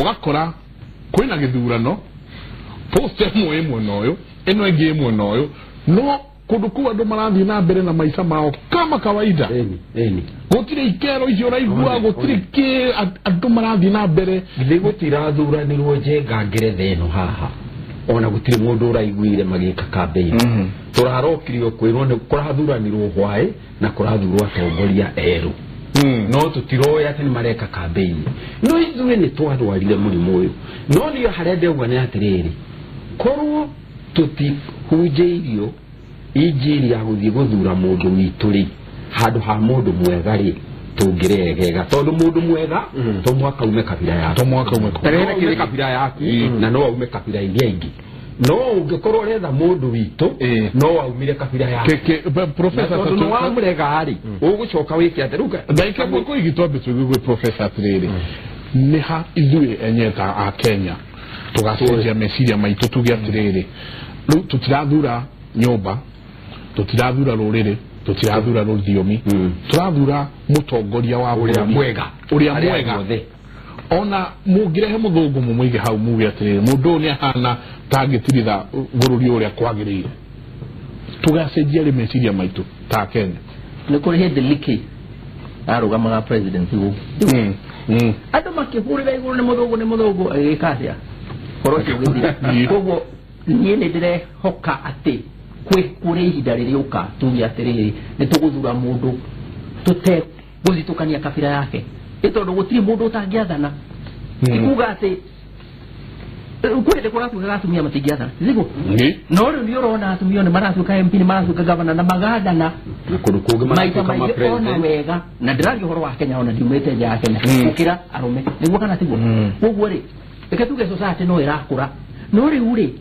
ũgakora kwĩna gĩthurano post ĩmwe mwena ũyũ ĩno ĩngĩ mwena ũyũ no kũndũ kũu andũ marathiĩ na mbere na maica mao kama kawaida gũtirĩ ikero icio ũraigua gũtirĩ kĩ andũ marathiĩ na mbere githĩ gũtirathuranĩrwo njenga ngeretha ĩno haha ona gũtirĩ mũndũ ũraiguire magĩka campaign tũrarokirio kwĩrwo nĩ kũrathuranĩrwo hwaĩ na kũrathurwo atongoria erũ no tũtiroya atĩ nĩ mareka campaign no ithuĩ nĩ twarwarire mũrimũ ũyũ no nĩyo harĩa ndauga nĩ atĩrĩrĩ korwo tũtihunjĩirio injiri ya gũthiĩ gũthura mũndũ witũ rĩ handũ ha mũndũ mwega rĩ tũngĩregega tondũ mũndũ mwega to mwaka ume kabira yaku kabira yaku na no aume kabira iria ingĩ no ũngĩkorwo ũretha mũndũ witũ no aumire kabira yaku professor tondũ wamũrega rĩ ũgũcoka wĩke atĩ rĩu ndaika mwako igitwambe twĩgwe professor atĩrĩrĩ nĩ ha ithuĩ enyeta a Kenya tugacenjia meciria maitũ tuge atĩrĩrĩ rĩu tũtirathura nyũmba tũtirathura rũrĩrĩ tũtirathura rũthiomi tũrathura mũtongoria wa ũrĩa mwega ona mugirehe muthungu mumwige hau muge atiriri mundu ni ahana tangitiritha bururi uria kwagirire tugacenjia ri meciria maitu ta Kenya ni kuri hindi liki arugamaga president ugu andu makihurira iguru ni muthungu agikacia korocio githira koguo nie ni dire hoka ati kuri ihinda ririuka tuge atiriri ni tuguthura mundu tute guzitukania kabira yake itondo gutiri mundu utangiathana ikuga ati kwende kora kuga atumia matigiathana zigo no ri ni urona atumia ni marasuka MP ni marasuka governor na magadana kundu kuge marasuka kama president wega na ndirari horo wa Kenya ona ndiumete nja ya Kenya ukira arume niguo kana tiguo koguo ri reke tuge society no irakura no ri uri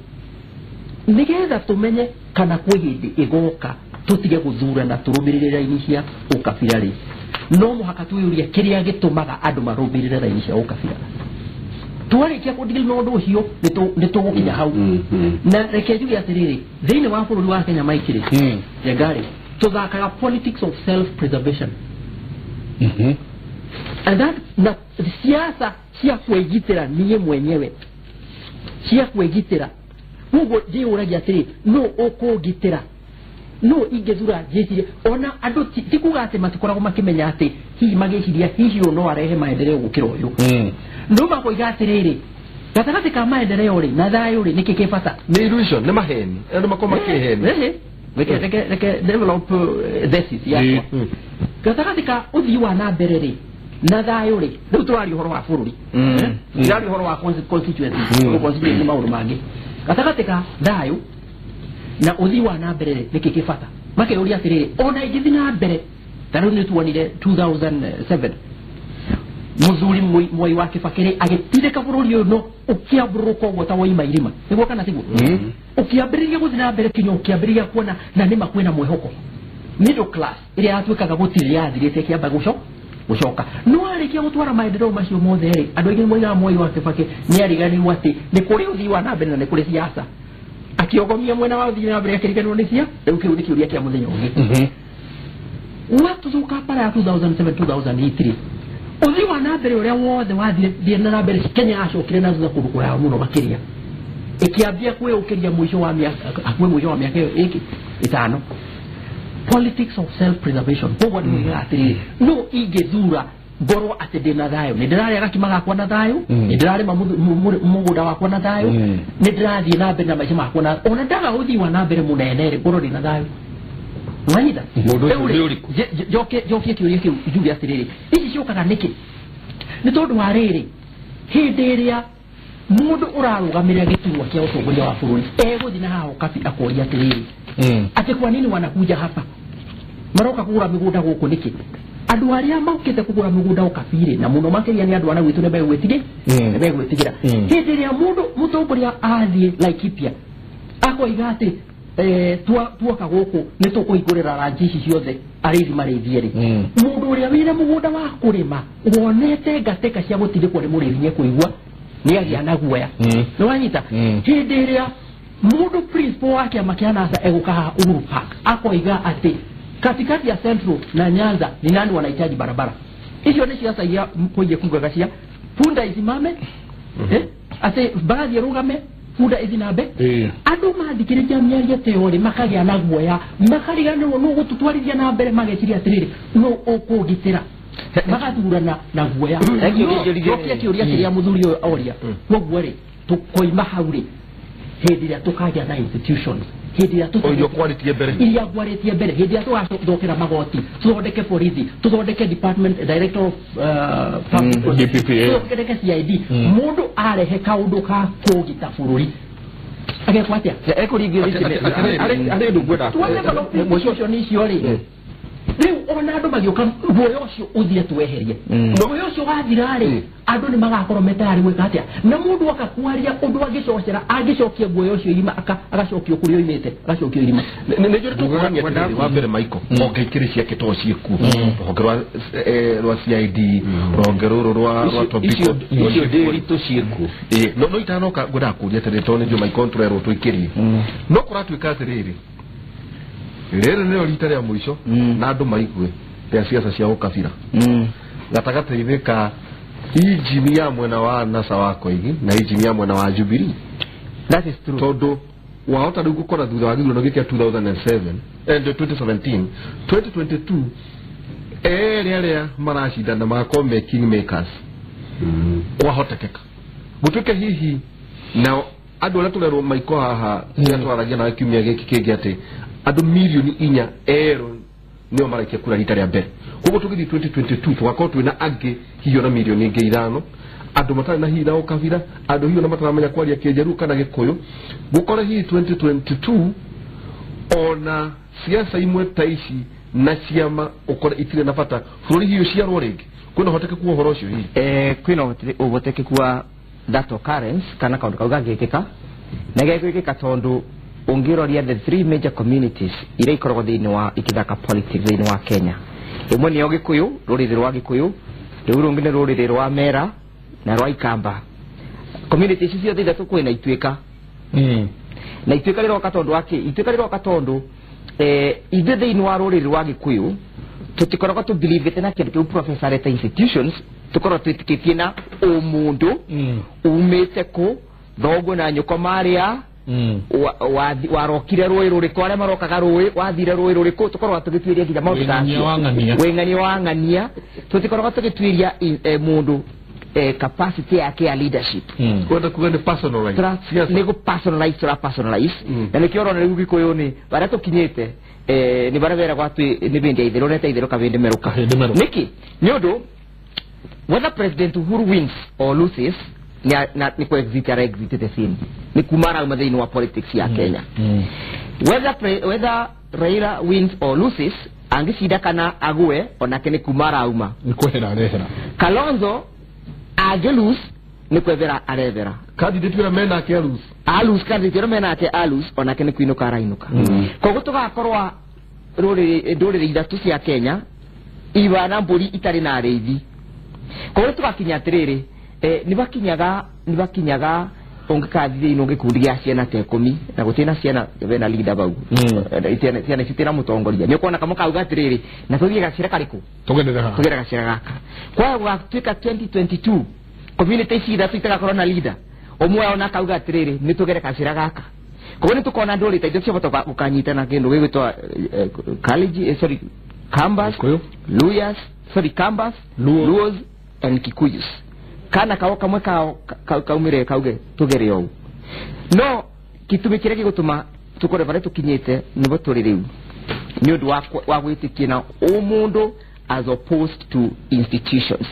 nigetha tumenye kana kwi hindi igoka tutige guthurana turumirire raini cia ukabira ri no muhaka tuyuria kiria gitumaga andu marumirire raini cia ukabira twarikia kudigil no ndu ucio nitugukinya hau na reke juge atiriri thiini wa bururi wa Kenya maikire ya gari tuthakaga politics of self preservation and that na siasa cia kwegitira niye mwenyewe cia kwegitira hugo je uragia atiri no ukugitira no ingezura jeti ona andu tikuga ati matikoragwo makimenya ati hihi magiciria hihi no arehe maendeleo gukira uyu no makoiga atiriri gatagati ka maendeleo ri na thayo ri niki kibata ni illusion ni maheni andu makoma kiheni reke develop this ya gatagati ka uthii wa na mbere ri na thayo ri ndu twari horo wa bururi twari horo wa constituency constituency mauru mangi gatagati ka thayo na uthii wa na mbere niki kibata make uri atiriri ona igithi na mbere tano ni tuonire 2007 muzuri mwai wa Kibakire agitindika bururi uyu no ukiaburuka gwota wa imairima niguo kana tiguo ukiambiriria guthina mbere kinyo ukiambiriria kuona na nima kwina mwehoko middle class iria atwikaga gutiria yathirite kiamba gucoka no arikia gutwara maendeleo macio mothe ri andu aingi moiga mwai wa Kibakire ni ariganirwo ati ni kuri uthii wa na mbere na ni kuri siasa akiogomia mwena wa uthii na mbere akiriganirwo ni cia riu kiu ni kiuria kia muthenya ungi watu zuka para ya 2007 2003 uthi wa na mbere uria wothe wathire na mbere Kenya acokire na thutha kundu kuraya muno makiria ikiambia kwe ukiria mwisho wa miaka iki itano politics of self preservation koguo ni atiri no ingethura ngorwo ati ndina thayo ni ndirari agakima gakwa na thayo ni ndirari mugunda wakwa na thayo ni ndirathie na mbere na maica makwa na ona ndaga uthi wa na mbere munene ri ngorwo ndina thayo Mwaida joke kiuria kiu juge atiriri ici ciokaga niki ni tondu wa riri hindi iria mundu urarugamirira giturwa kia utongoria wa bururi eguthi na hao kabi akoria atiriri ati kwa nini wanakuja hapa maroka kugura migunda guku niki andu aria maukite kugura migunda ukabire na muno makiria ni andu ana gwitu ne begwetigi ne begwetigira hindi iria mundu mutongoria athie Laikipia akoiga ati tuoka guku ni tukuigurira ranji ici ciothe arithi marithie ri mundu uria wina mugunda wa kurima wonete ngateka cia gutindikwo ni murithie kuigua ni agia na guoya ni wanyita hindi iria mundu principal wake makianasa egukaha Uhuru Park akoiga ati katikati ya Central na Nyanza ni nani wanahitaji barabara hizo ni siasa ya mpoje kugagacia punda isimame ati baadhi rugame punda izinabe andu mathikiriria miaria teori makagia na guoya makariganirwo no gututwarithia na mbere mageciria atiriri no ukugitira magathurana na guoya yokia kiuria kiria muthuri uyu oria koguo ri tukoima hau ri hindi iria tukagia na institutions hindi iria tukwaretie mbere hindi iria tugathokera magoti tuthondeke borithi tuthondeke department director of public tuthondeke CID mundu arehe kaundu ka kugita bururi agekwatia ekuringio ici ari ndu gwenda mwisho ni cio ri riu ona andu magioka guoya ucio uthire tweherie guoya ucio wathira ri andu ni magakorwo metari gwika atia na mundu akakwaria undu agicokia guoya ucio irima agacokio kuri oimete agacokio irima ni njuri tukwanya wa mbere maiko ongeikiri cia kito cieku rwa CID rongero rwa tobiko icio ndiri tu cieku no itanoka ngoda kuria tere tone njo maiko nturero twikirie no kuratwika atiriri rero nio rita ria mwisho na andu maigue ya siasa cia ukabira gatagati-ini ka hii jini ya mwena wa NASA wako hii na hii jini ya mwena wa Jubilee. That is true. Todo wahota ndugu kora thutha wa githurano giki 2007 and 2017 2022 area marashidana makome kingmakers kwa hotekeka gutuke hihi na adu ala tulero maiko haha yatwaragia na kiumia giki kingi ati adu milioni 4 ero nio maraikia kura rita ria mbere koguo tugithi 2022 twakorwo twina angi hiyo na milioni ingi 5 adu matari na hira o kavira adu hiyo na mataramenya kwaria kijeru kana gikuyu gukora hii 2022 ona siasa imwe taishi na ciama ukora itire na bata buri hiyo ciarwo ringi kwina hoteke kuo horo cio hii kwina hoteke kuwa that occurrence kana kaundu kauga gikika na gikika tondu ungiroria the three major communities ire ikoragwo thiini wa ikithaka politics thiini wa Kenya. Imwe ni Gikuyu, ruriri rwa Gikuyu, riu rungi ni ruriri rwa Mera na rwa Ikamba. Communities icio thithatu kwina Ituika. Na Ituika riroka tondu wake, Ituika riroka tondu ithe thiini wa ruriri rwa Gikuyu tutikoragwo tu believe na kindu kiu professorate institutions tukoragwo twitikitie na umundu umite ku thogo na nyuko maria warokire roi ruriko aria marokaga roi wathire roi ruriko tukoragwo tugitwiria nginya maundu wengani wangania tutikoragwo tugitwiria mundu capacity yake ya leadership kwenda kugende personalize nego personalize na nikioro na Gikuyu ni bara tukinyite ni bara vera gwatu ni bindi ithero neta ithero kabindi meruka niki nyodo whether President Uhuru wins or loses ni kwa exit the scene ni kumara umadhaini wa politics ya Kenya whether Raila wins or loses angishida kana ague onake ni kumara uma ni kwehera rehera Kalonzo agelus ni kwevera arevera candidate wira mena ake alus candidate wira mena ake alus onake ni kuinuka arainuka koguo tugakorwa ruriri ithatu cia Kenya ibana mburi itari na reithi koguo tugakinya atiriri nibakinyaga ongikathi ino gikundi ya ciana ta 10 na gutina ciana bena leader bau ciana citira mutongoria ni kuona kama kauga atiriri na tuthie gacira kariku tugenda gacira gaka kwa gwatuika 2022 community cida tuitaga corona leader omwe ona kauga atiriri ni tugere gacira gaka koguo ni tukona nduri taitho cia botoka ukanyitana kindu gigwitwa Kambas Luyas Kambas Luos and Kikuyus kana kao kamwe kaumire kauge tugere ou no kitumi kireki gutuma tukore bare tukinyite nibo turi riu ni undu wa gwitikina umundu as opposed to institutions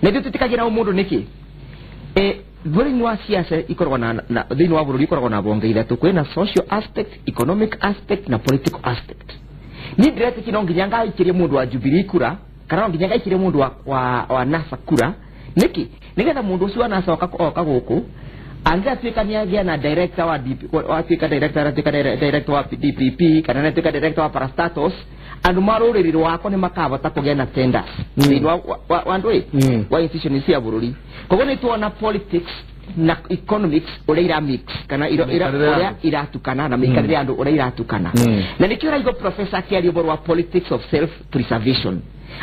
na ndio tutikagira umundu niki thini wa siasa ikoragwo na thini wa bururi ikoragwo na bonge ithatu kwina social aspect, economic aspect na political aspect. Ni direct kino nginya ngaikirie mundu wa Jubilee kura kana nginya ngaikirie mundu wa NASA kura niki nigetha mundu ucio wa NASA oka guku anja twika ni agia na director wa DP wa twika director wa DPP kana na twika director wa parastatus andu maruriri rwako ni makabota kugia na tenders ni wa ndoi wa institution cia bururi koguo ni tuona politics na economics ore ira mix kana ira iratukana na mikarire andu ore iratukana na nikira igo professor kiario borwa politics of self preservation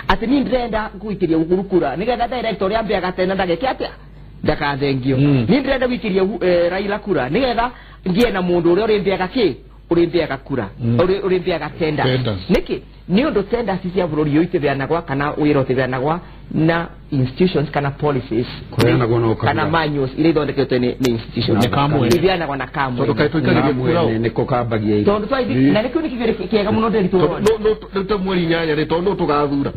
ati ni ndrenda guikiria ugurukura nigetha director ya mbia gatena ndageke atia ndakathengio ni ndrenda wikiria Raila kura nigetha ngie na mundu uri uri mbia gaki uri mbia gakura uri mbia gatenda niki ni undu tenda cia bururi yoite beanagwa kana wiro te beanagwa na institutions kana policies kana manuals ile thondeketwe ni institutions ni kamwe ni beanagwa na kamwe tondu kaitwikagire kura ni kokambagia ile tondu twaithi na niku ni kigere kiega muno nderi tu no tamweri nyanya ri tondu tugathura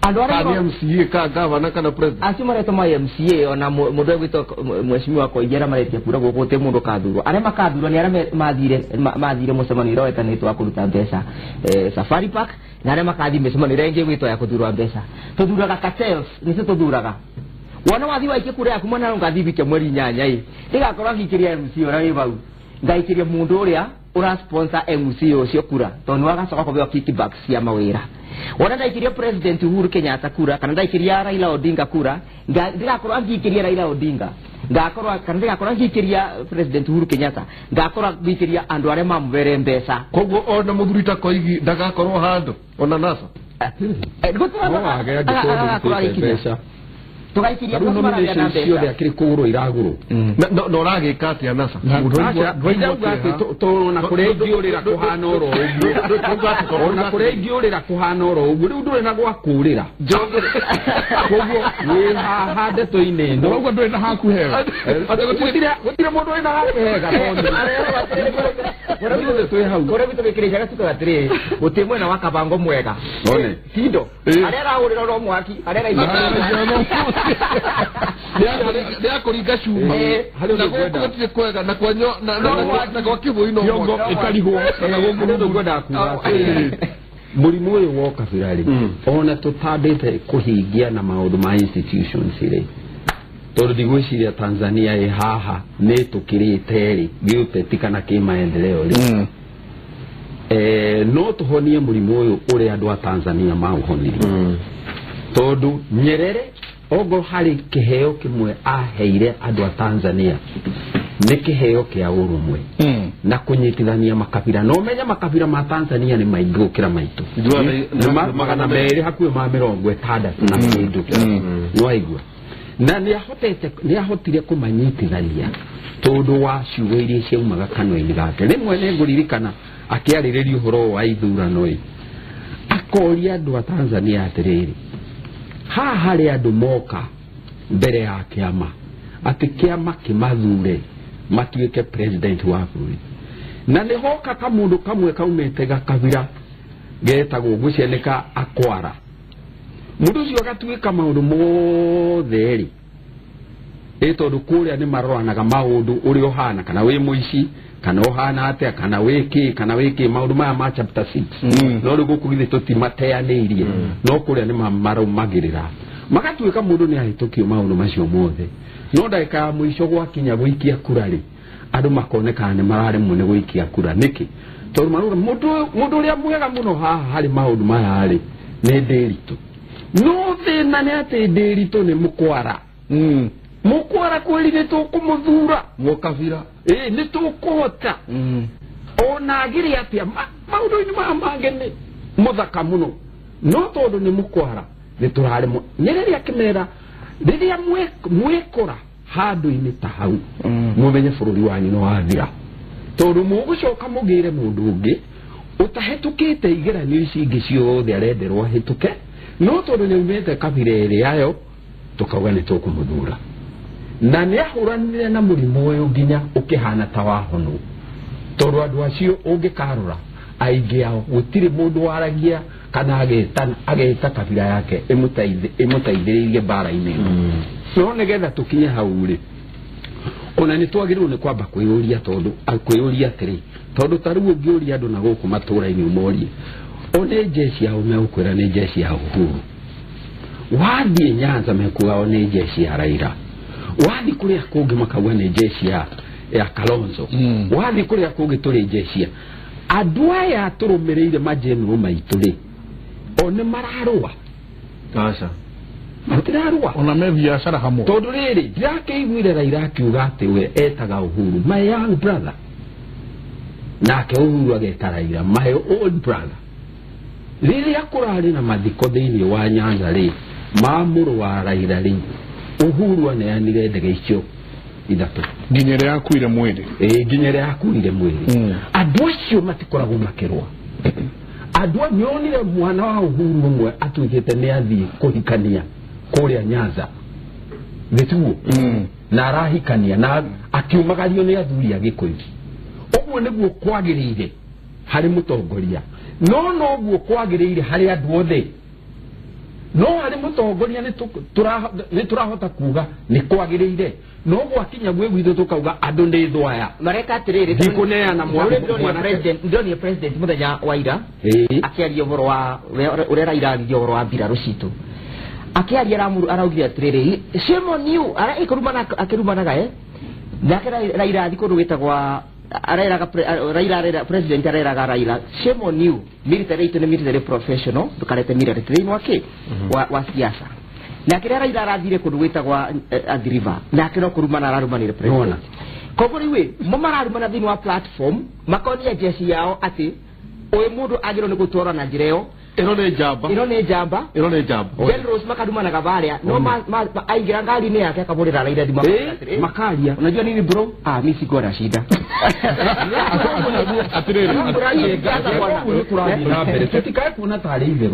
andu ara MCA ka governor kana president asimare to my MCA ona mundu gwito mweshimiwa ko igera maretia kura gokote mundu kathurwo are makathurwo ni are mathire mucemaniro wetanitwa kuruta mbeca Safari Park na are makathi mucemaniro ingi gwito ya kuthurwa mbeca tuthuraga cartels ni se tuthuraga wana wathi waike kura yaku mwana ngathibike mweri nyanya ndigakorwa ngikiria MCA ora ibau ngaikiria mundu uria ura sponsor MCA ucio kura tondu wagacoka kubeo kickbacks cia mawira wana ndaikiria president Uhuru Kenyatta kura kana ndaikiria Raila Odinga kura ndigakorwa ngikiria Raila Odinga ngakorwa kana ndigakorwa ngikiria president Uhuru Kenyatta ngakorwa ngikiria andu are mamubere mbeca koguo ona muthurita koigi ndagakorwo handu ona NASA agea gikondu mbeca tugaikiria Karuno nomination ciothe akiri kuguru iraguru no ragika atia nasa ndauga ati tona kurengiurira kuhana oro uguo ona kurengiurira kuhana oro uguo riu nduri na gwakurira koguo wi haha ndeto-ini ino Ndauga nduri na haku hega gutire mundu wina haku hega tondu twi hau kore bitu bikirijaga tukagatire guti mwena wa kabango mwega one tindo arera urira ro mwaki arera ya kuringa cuma na gutire kwega na kwanyo na kwa kibui yongo ikarigwo na guku ngoda kuga murimu uyu woka birari ona tutambite kuhingia na maundu ma institutions ire tondu ndigwiciria Tanzania ĩ haha nĩ tukirite ri giuteti kana kimaendeleo ri no tuhonie murimu uyu uri andu a Tanzania mauhonire tondu Nyerere ogo hari kiheo kimwe aheire andu a Tanzania ni kiheo kia urumwe na kunyitithania makabira no menya makabira ma Tanzania ni maingi gukira maitu magana meri hakuhi ma 60 na kindu no aigua na ni ahotire kumanyitithania tondu wa ciugo iria ciaumaga kanua-ini gake rimwe ni nguririkana akiaririria uhoro wa ithurano akoria andu a Tanzania atiriri haha hari andu moka mbere ya kiama ati kiama kimathure matuike president wa bũrũri na nĩ hoka kamundu kamwe kaumĩte gakabira getagwo gũcianĩka akwara mundu ũcio agatuĩka maũndũ mothe rĩ tondũ kũrĩa nĩ maroranaga maũndũ ũrĩa ũhana kana wĩ mũici kana ũhana atĩa kana wĩkĩ maũndũ maya ma chapter 6 no rĩu gũkũ githĩ tũtimateanĩirie no kũrĩa nĩ maraumagĩrĩra magatuĩka mũndũ nĩ ahĩtũkio maũndũ macio mothe no ndagĩka ya mũico gwakinya gũikia kura rĩ andũ makonekana nĩ mararemwo nĩ gũikia kura nĩkĩ tondũ marauga mũndũ ũrĩa mwega mũno haha harĩ maũndũ maya rĩ nĩ Ndĩritũ no thĩna nĩ atĩ Ndĩritũ nĩ mũkwara mũkwara kweli nĩ tũkũmũthura mwokabira nĩ tũkũhota ona agĩrĩ atĩa maũndũ-inĩ maya mangĩ nĩ mũthaka mũno no tondũ nĩ mũkwara nĩ tũraremwo nĩ rĩrĩa akĩmera rĩrĩa mwĩkora handũ-inĩ ta hau mũmenye bũrũri wanyu nĩ wathira tondu mugucoka mugire mundu ungi utahetũkĩte igeranio ici ingĩ ciothe arenderwo ahĩtũke no tondu nĩumĩte kabira ĩrĩa ayo tukauga nĩ tũkũmũthura na nĩ ahũranire na mũrimũ ũyũ nginya ũkĩhana ta wahonwo tondu andũ acio ũngĩkarora aingĩ ao gũtirĩ mũndũ waragia kana ageta kabira yake ĩmũteithĩrĩirie mbara-inĩ no nĩgetha tũkinye hau rĩ ona nĩ twagĩrĩirwo nĩ kwamba kwĩyũria atĩrĩ tondũ ta rĩu ũngĩũria andũ na gũkũ matũra-inĩ ũmorie o nĩ jeshi yao megũkwĩra nĩ jeshi ya Uhuru wathiĩ Nyanza mekuga o nĩ jeshi ya Raila wathiĩ kũrĩa kũngĩ makauga nĩ jeshi ya Kalonzo wathiĩ kũrĩa kũngĩ tũrĩ jeshi ya andũ aya tũrũmĩrĩire majenero maitũ rĩ o nĩ mararũa aca matirarũa ona me biacara hamwe tondu rĩrĩ ndirakĩiguire Raila akiuga atĩ we etaga Uhuru my young brother nake Uhuru ageta Raila my old brother rĩrĩa kũrarĩ na mathiko thĩinĩ wa Nyanza rĩ ma mũrũ wa Raila rĩ Uhuru aneanire ndege icio ithatũ nginya rĩa yakuire mwĩrĩ nginya rĩa yakuire mwĩrĩ andũ acio matikoragwo makĩrũa andũ nĩonire mwana wa Uhuru ũmwe atuĩkĩte nĩ athiĩ kũhikania kũrĩa Nyanza gĩtuo na arahikania na akiumagario nĩ athuri a Gĩkũyũ ũguo nĩguo kwagĩrĩire harĩ mũtongoria no noguo kwagĩrĩire harĩ andũ othe no harĩ mũtongoria nĩ tũrahota kuga nĩ kwagĩrĩire no gwakinya gwĩ gwitũ tũkauga andũ nĩ thũ aya mareka atĩrĩrĩ ndikũneana ndonire president mũthenya wa ira akĩaria ũhoro wa ũrĩa Raila aririe ũhoro wa mbirarũ citũ akĩaria araugire atĩrĩrĩ shame on you akĩrumanaga nake Raila athi kũndũ gwĩtagwa Raila president areraga Raila shame on you military itũ nĩ military professional ndũkarete military thĩinĩ wa siasa nake Raila arathire kũndũ gwĩtagwa Athi River nake no kũrumana ararumanire president koguo rĩu mararumana thĩinĩ wa platform makonia jeshi yao atĩ ũyũ mũndũ agĩrwo nĩ gũtwarwo na njĩra ĩyo Irone jamba. Irone jamba. Irone jamba. Generals makaduma na kabaria. No aingira ngari ni yake akamurira raida di makaria. Unajua nini bro? Mimi siko na shida. Atirere. Tutikae kuona taarifa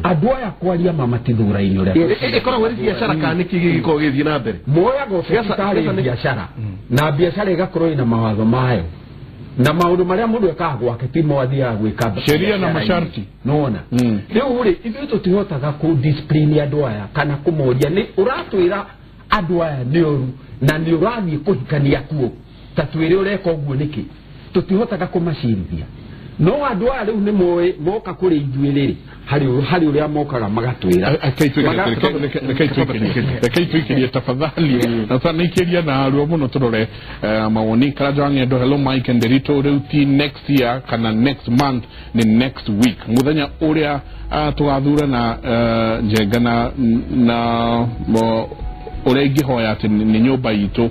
adwa ya kwalia mama tidura-ini uria. Ikora wari biashara kana kigiko githii na mbere. Moya go biashara biashara. Na biashara igakorwo ina mawatho mayo. Na maundu maria mundu ekaga gwake ti mwathi ya gwika sheria na masharti nona riu ri ithu tutihotaga ku discipline andu aya kana kumoria ni uratwira andu aya ni oru na ni urathie kuhikania kuo tatwire ureka uguo niki tutihotaga kumacirithia no andu aya riu ni moe moka kuri ithuiriri hari uria mokaga magatwira akaitwikiria tafadhali na sana ikiria na aruo muno turore mawoni karajange ndo hello Mike and Derito reuti next year kana next month ni next week muthenya uria tugathura na njengana na uria ingihoya ati ni nyumba itu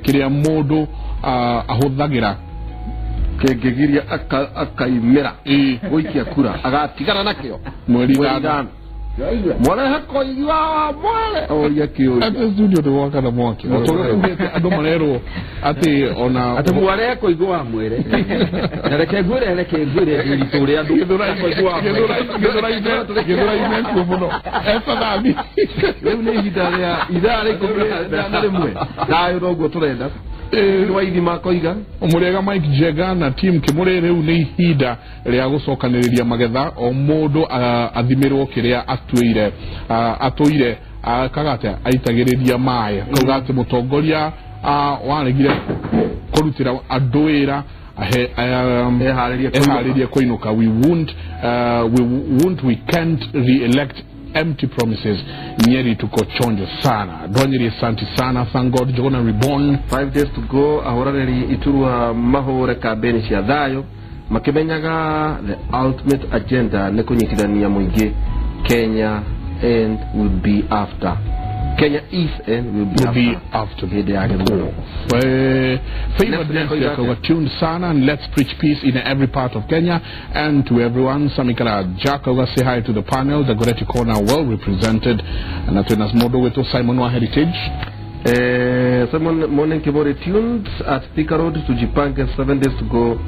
kiria mundu ahuthagira kegegiria akaimera goikia kura agatigana nakio mweri thano mwale hako iwa mwale oya kio ate studio de waka na mwaki otoka ando manero ate ona ate mwale hako igwa mwere na reke gwire ritore andu gedora ime kumono efadami leo ni idare kumira na rimwe dayo rogo turenda waidi makoiga umurega Mike Jega na team kimure riu ni ihinda ria gucokaniriria magetha o mundu athimirwo kiria atuire kagate aitagiriria mai kugate mutongoria waregire kurutira anduira ehariria koinuka we can't re-elect empty promises. Nyeri tuko chonjo sana. Donyeri santi sana. Thank God Jogona reborn. 5 days to go. Ahorareri iturua mahore kabeni cia thayo. Makimenyaga the ultimate agenda nekunyitithania muingi Kenya and will be after. Kenya is and will be after. Favored Network tuned sana and let's preach peace in every part of Kenya and to everyone. Samikala Jacoba say hi to the panel. The Goreti corner well represented. And that's Modo with Simon Wa Heritage. Simon Morning Kibori tuned at Thika Road to Jipange 7 days to go.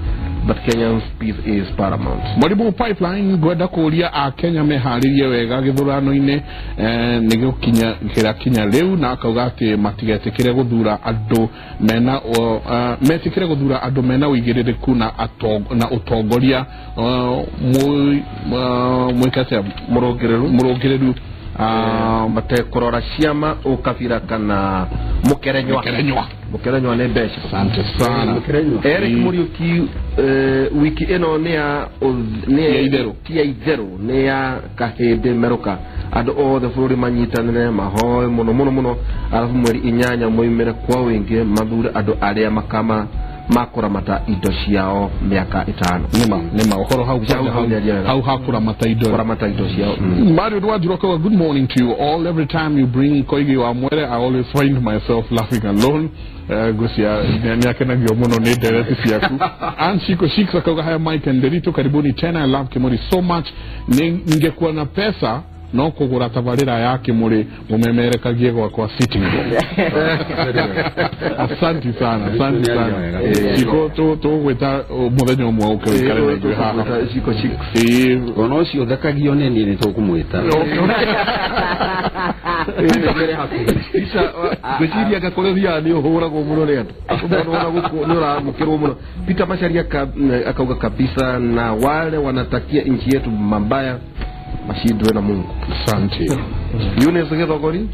But Kenya's peace is paramount. Moribu pipeline gwenda kuria a Kenya meharirie wega githurano ine nigio kinya riu na akauga ati matigetikire guthura andu mena metikire guthura andu mena uigiririku na utongoria mwikate murongereru matekorora ciama ukabira kana mukerenywa ne besha. Asante sana Eric Muriuki wiki eno nea idero nea kahede meroka ado all the flori manyitanire mahoy muno alafu mweri inyanya moimere kwa wingi mathure ado aria makama makora mata indo ciao miaka 5 nima uhoro how hakura mata indo ciao. Mario Dwajiroko, good morning to you all. Every time you bring Koigi wa Mwere, I always find myself laughing alone. Gusia miaka na gyomono ne direct yaku and shiko shiksa kwa haya Mike and Derito karibuni tena. I love Kimori so much. Ningekuwa na pesa no kugura tabarira yake muri mumemereka giego kwa sitting room. Asante sana shiko to weta mudenyo mwa kare na ha shiko shik ono cio thakagio neni ni tukumwita isa gwechiria gakoreria ni uhuragwo muno ni andu akubona guko nora mukirwo muno. Peter Macharia akauga kabisa na wale wanatakia nchi yetu mabaya mashindwe na Mungu. Asante. Yunus Githogori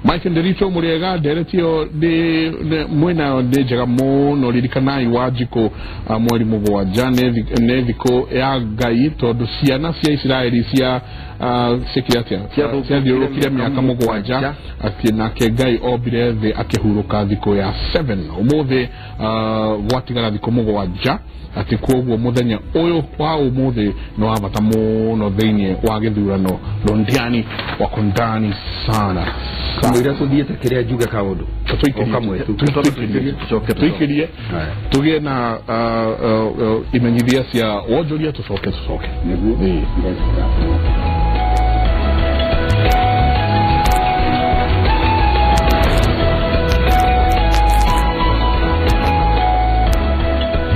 Mike Ndericho muriega deretio de mwena de jaga mono lirikana iwajiko mweri mugwa jane neviko ya gai to ciana cia Israeli cia security cia diorokia miaka mugwanja akina ke gai obire the akehuruka thiko ya 7 umuthi gwatigara thiko mugwanja ati kwoguo muthenya uyu wa umuthi no abata muno theinie wa githurano Londiani wako ndani sana kamwira tuthiete kiria njuge kaundu tuikirie tugie na imenyithia cia wonjoria tucoke